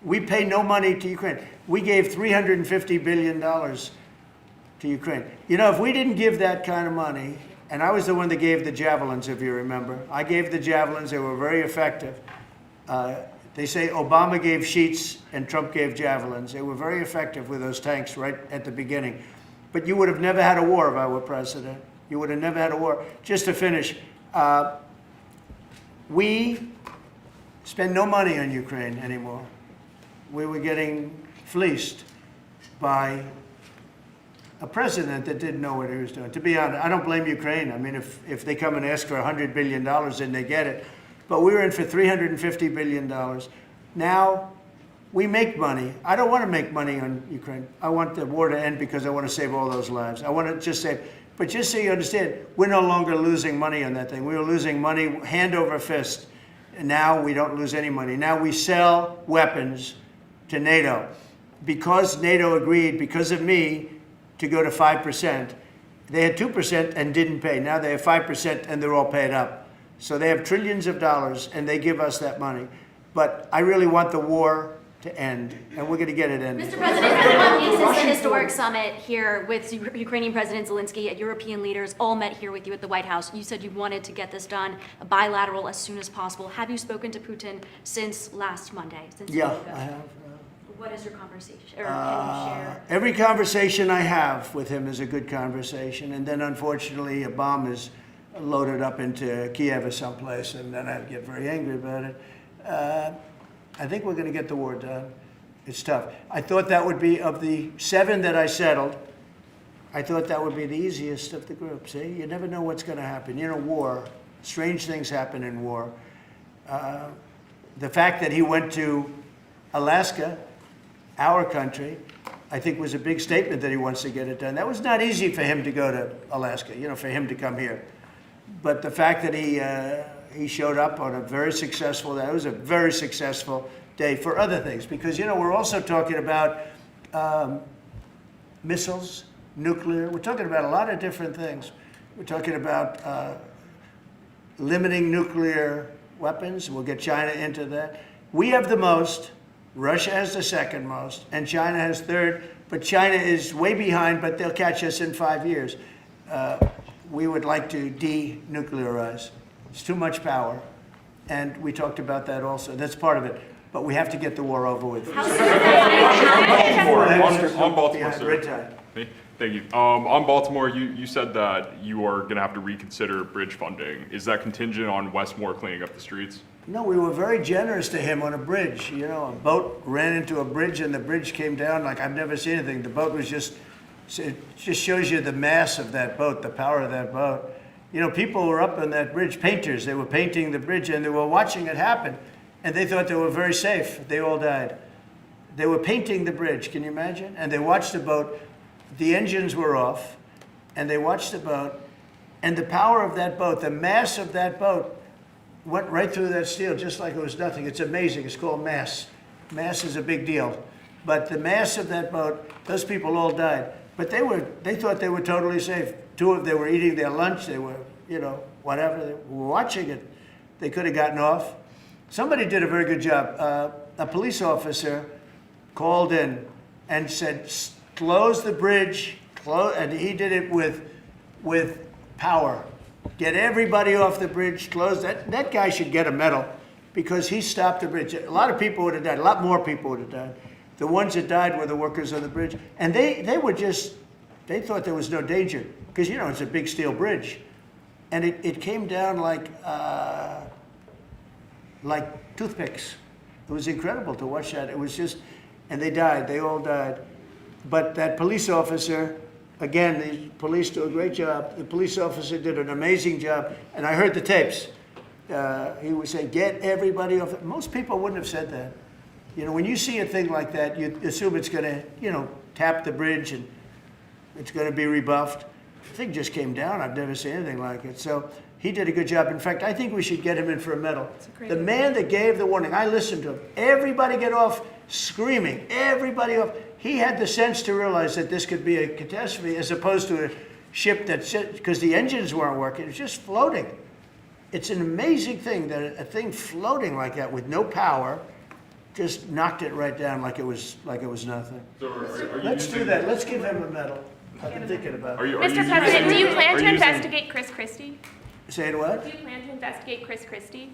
We pay no money to Ukraine. We gave $350 billion to Ukraine. You know, if we didn't give that kind of money, and I was the one that gave the javelins, if you remember. I gave the javelins. They were very effective. They say Obama gave sheets and Trump gave javelins. They were very effective with those tanks right at the beginning. But you would have never had a war if I were president. You would have never had a war. Just to finish, we spend no money on Ukraine anymore. We were getting fleeced by a president that didn't know what he was doing. To be honest, I don't blame Ukraine. I mean, if they come and ask for $100 billion, then they get it. But we were in for $350 billion. Now, we make money. I don't want to make money on Ukraine. I want the war to end because I want to save all those lives. I want to just save, but just so you understand, we're no longer losing money on that thing. We were losing money hand over fist. And now we don't lose any money. Now we sell weapons to NATO. Because NATO agreed, because of me, to go to 5%, they had 2% and didn't pay. Now they have 5% and they're all paid up. So they have trillions of dollars and they give us that money. But I really want the war to end, and we're going to get it ended. Mr. President, it's been 1 week since the historic summit here with Ukrainian President Zelensky. European leaders all met here with you at the White House. You said you wanted to get this done bilateral as soon as possible. Have you spoken to Putin since last Monday? Yeah, I have. What is your conversation? Or can you share? Every conversation I have with him is a good conversation, and then unfortunately a bomb is loaded up into Kiev or someplace, and then I get very angry about it. I think we're going to get the war done. It's tough. I thought that would be, of the 7 that I settled, I thought that would be the easiest of the group. See, you never know what's going to happen. You know, war, strange things happen in war. The fact that he went to Alaska, our country, I think was a big statement that he wants to get it done. That was not easy for him to go to Alaska, you know, for him to come here. But the fact that he showed up on a very successful day, it was a very successful day for other things. Because, you know, we're also talking about missiles, nuclear. We're talking about a lot of different things. We're talking about limiting nuclear weapons. We'll get China into that. We have the most. Russia has the second most, and China has third, but China is way behind, but they'll catch us in 5 years. We would like to denuclearize. It's too much power, and we talked about that also. That's part of it, but we have to get the war over with. On Baltimore, sir. Thank you. On Baltimore, you said that you are going to have to reconsider bridge funding. Is that contingent on Westmore cleaning up the streets? No, we were very generous to him on a bridge. You know, a boat ran into a bridge and the bridge came down like I've never seen anything. The boat was just, it just shows you the mass of that boat, the power of that boat. You know, people were up on that bridge, painters, they were painting the bridge and they were watching it happen. And they thought they were very safe. They all died. They were painting the bridge, can you imagine? And they watched the boat, the engines were off, and they watched the boat, and the power of that boat, the mass of that boat, went right through that steel just like it was nothing. It's amazing. It's called mass. Mass is a big deal. But the mass of that boat, those people all died. But they thought they were totally safe. Two of them, they were eating their lunch. They were, you know, whatever. They were watching it. They could have gotten off. Somebody did a very good job. A police officer called in and said, close the bridge, and he did it with power. Get everybody off the bridge, close that. That guy should get a medal because he stopped the bridge. A lot of people would have died. A lot more people would have died. The ones that died were the workers on the bridge. And they were just, they thought there was no danger because, you know, it's a big steel bridge. And it came down like toothpicks. It was incredible to watch that. It was just, and they died. They all died. But that police officer, again, the police do a great job. The police officer did an amazing job. And I heard the tapes. He would say, get everybody off. Most people wouldn't have said that. You know, when you see a thing like that, you assume it's going to, you know, tap the bridge and it's going to be rebuffed. The thing just came down. I've never seen anything like it. So he did a good job. In fact, I think we should get him in for a medal. The man that gave the warning, I listened to him. Everybody get off screaming. Everybody off. He had the sense to realize that this could be a catastrophe as opposed to a ship that's, because the engines weren't working, it was just floating. It's an amazing thing that a thing floating like that with no power just knocked it right down like it was nothing. So are you Let's do that. Let's give him a medal. I've been thinking about it. Mr. President, do you plan to investigate Chris Christie? Say it what? Do you plan to investigate Chris Christie?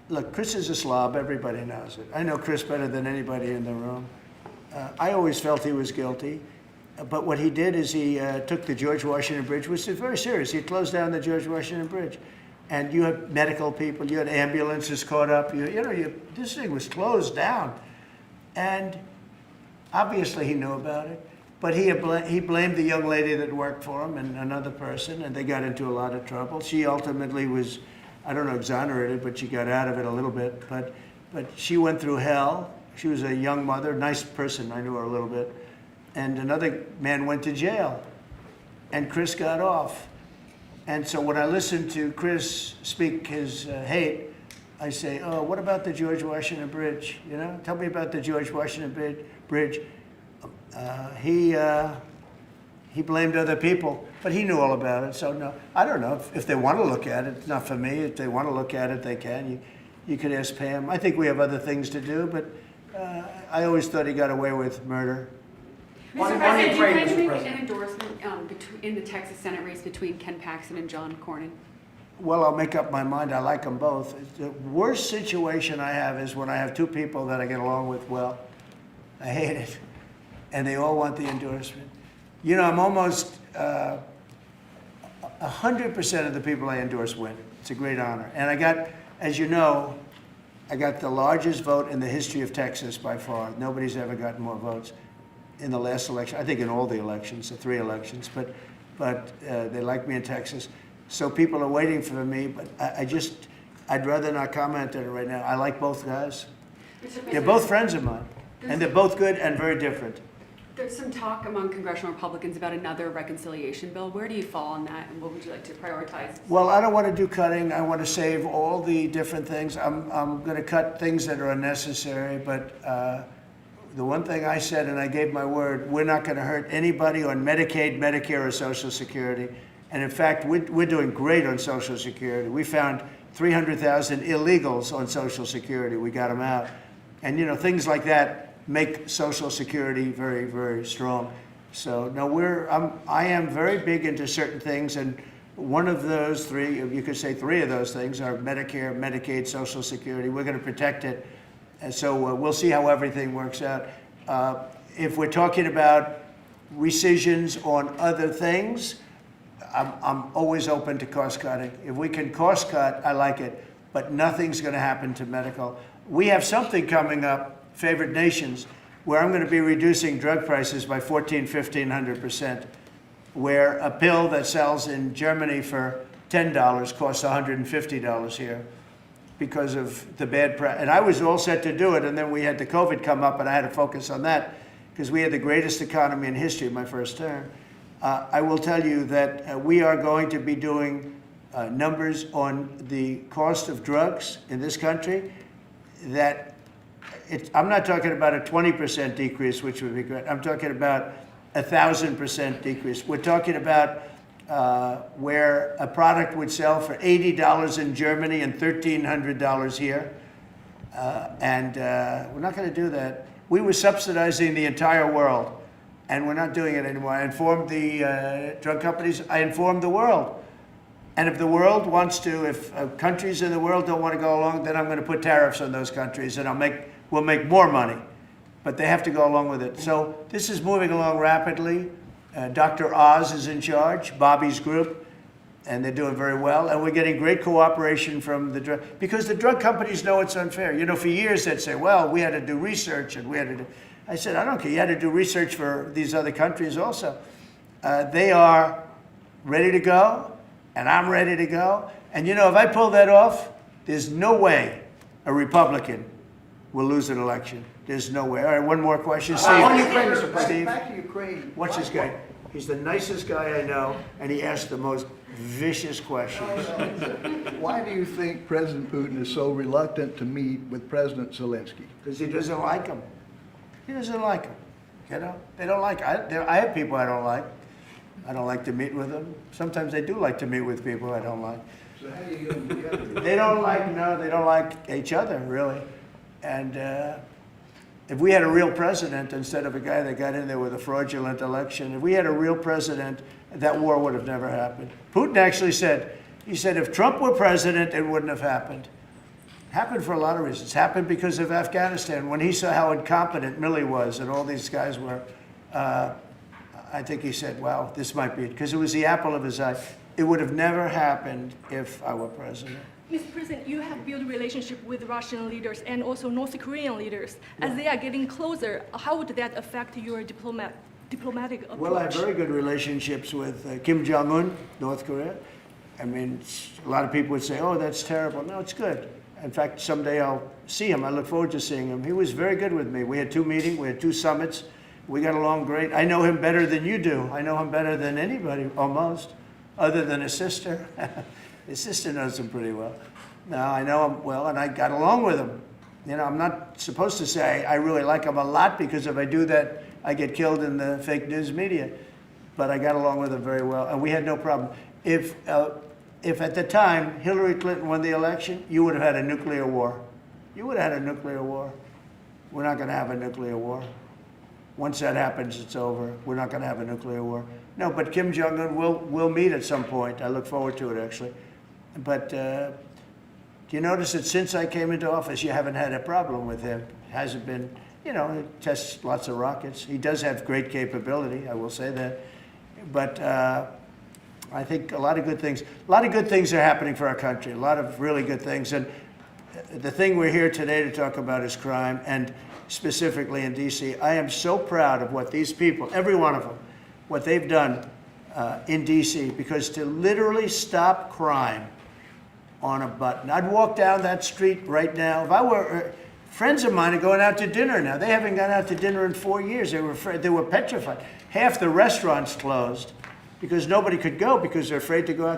Look, Chris is a slob. Everybody knows it. I know Chris better than anybody in the room. I always felt he was guilty. But what he did is he took the George Washington Bridge, which is very serious. He closed down the George Washington Bridge. And you had medical people, you had ambulances caught up. This thing was closed down. And obviously he knew about it. But he blamed the young lady that worked for him and another person, and they got into a lot of trouble. She ultimately was, I don't know, exonerated, but she got out of it a little bit. But but she went through hell. She was a young mother, nice person, I knew her a little bit. And another man went to jail, and Chris got off. And so when I listen to Chris speak his hate, I say, oh, what about the George Washington Bridge? You know, tell me about the George Washington Bridge. He blamed other people, but he knew all about it. So no, I don't know if they want to look at it. It's not for me. If they want to look at it, they can. You could ask Pam. I think we have other things to do, but I always thought he got away with murder. Mr. President, do you plan to make an endorsement in the Texas Senate race between Ken Paxton and John Cornyn? Well, I'll make up my mind. I like them both. The worst situation I have is when I have two people that I get along with well. I hate it. And they all want the endorsement. You know, I'm almost 100% of the people I endorse win. It's a great honor. And I got, as you know, I got the largest vote in the history of Texas by far. Nobody's ever gotten more votes in the last election. I think in all the elections, the 3 elections, but they like me in Texas. So people are waiting for me, but I'd rather not comment on it right now. I like both guys. They're both friends of mine, and they're both good and very different. There's some talk among congressional Republicans about another reconciliation bill. Where do you fall on that, and what would you like to prioritize? Well, I don't want to do cutting. I want to save all the different things. I'm going to cut things that are unnecessary, but the one thing I said, and I gave my word, we're not going to hurt anybody on Medicaid, Medicare, or Social Security. And in fact, we're doing great on Social Security. We found 300,000 illegals on Social Security. We got them out. And, you know, things like that make Social Security very, very strong. So, no, I am very big into certain things, and one of those 3, you could say 3 of those things are Medicare, Medicaid, Social Security. We're going to protect it. And so we'll see how everything works out. If we're talking about rescissions on other things, I'm always open to cost cutting. If we can cost cut, I like it, but nothing's going to happen to medical. We have something coming up, Favored Nations, where I'm going to be reducing drug prices by 1,500% where a pill that sells in Germany for $10 costs $150 here because of the bad press. And I was all set to do it, and then we had the COVID come up, and I had to focus on that because we had the greatest economy in history my first term. I will tell you that we are going to be doing numbers on the cost of drugs in this country that I'm not talking about a 20% decrease, which would be great. I'm talking about 1,000% decrease. We're talking about where a product would sell for $80 in Germany and $1,300 here. We're not going to do that. We were subsidizing the entire world, and we're not doing it anymore. I informed the drug companies. I informed the world. And if the world wants to, if countries in the world don't want to go along, then I'm going to put tariffs on those countries, and we'll make more money. But they have to go along with it. So this is moving along rapidly. Dr. Oz is in charge, Bobby's group, and they're doing very well. And we're getting great cooperation from the drug, because the drug companies know it's unfair. You know, for years they'd say, well, we had to do research, and we had to do. I said, I don't care. You had to do research for these other countries also. They are ready to go, and I'm ready to go. And you know, if I pull that off, there's no way a Republican will lose an election. There's no way. All right, one more question. Steve. On Ukraine, Mr. President. Steve, Back to Ukraine. watch this guy. He's the nicest guy I know, and he asks the most vicious questions. Why do you think President Putin is so reluctant to meet with President Zelensky? Because he doesn't like him. He doesn't like him. You know, they don't like. I have people I don't like. I don't like to meet with them. Sometimes they do like to meet with people I don't like. So how do you get them together? They don't like each other, really. And if we had a real president instead of a guy that got in there with a fraudulent election, if we had a real president, that war would have never happened. Putin actually said, if Trump were president, it wouldn't have happened. Happened for a lot of reasons. Happened because of Afghanistan. When he saw how incompetent Milley was and all these guys were, I think he said, wow, this might be it. Because it was the apple of his eye. It would have never happened if I were president. Mr. President, you have built a relationship with Russian leaders and also North Korean leaders. As they are getting closer, how would that affect your diplomatic approach? Well, I have very good relationships with Kim Jong-un, North Korea. I mean, a lot of people would say, oh, that's terrible. No, it's good. In fact, someday I'll see him. I look forward to seeing him. He was very good with me. We had 2 meetings, we had 2 summits. We got along great. I know him better than you do. I know him better than anybody, almost, other than his sister. His sister knows him pretty well. No, I know him well, and I got along with him. You know, I'm not supposed to say I really like him a lot, because if I do that, I get killed in the fake news media. But I got along with him very well, and we had no problem. If at the time Hillary Clinton won the election, you would have had a nuclear war. You would have had a nuclear war. We're not going to have a nuclear war. Once that happens, it's over. We're not going to have a nuclear war. No, but Kim Jong-un will meet at some point. I look forward to it, actually. But do you notice that since I came into office, you haven't had a problem with him? Hasn't been, you know, he tests lots of rockets. He does have great capability, I will say that. But I think a lot of good things are happening for our country, a lot of really good things. And the thing we're here today to talk about is crime, and specifically in D.C. I am so proud of what these people, every one of them, what they've done in D.C., because to literally stop crime on a button. I'd walk down that street right now. If I were, friends of mine are going out to dinner now. They haven't gone out to dinner in 4 years. They were afraid, they were petrified. Half the restaurants closed because nobody could go because they're afraid to go out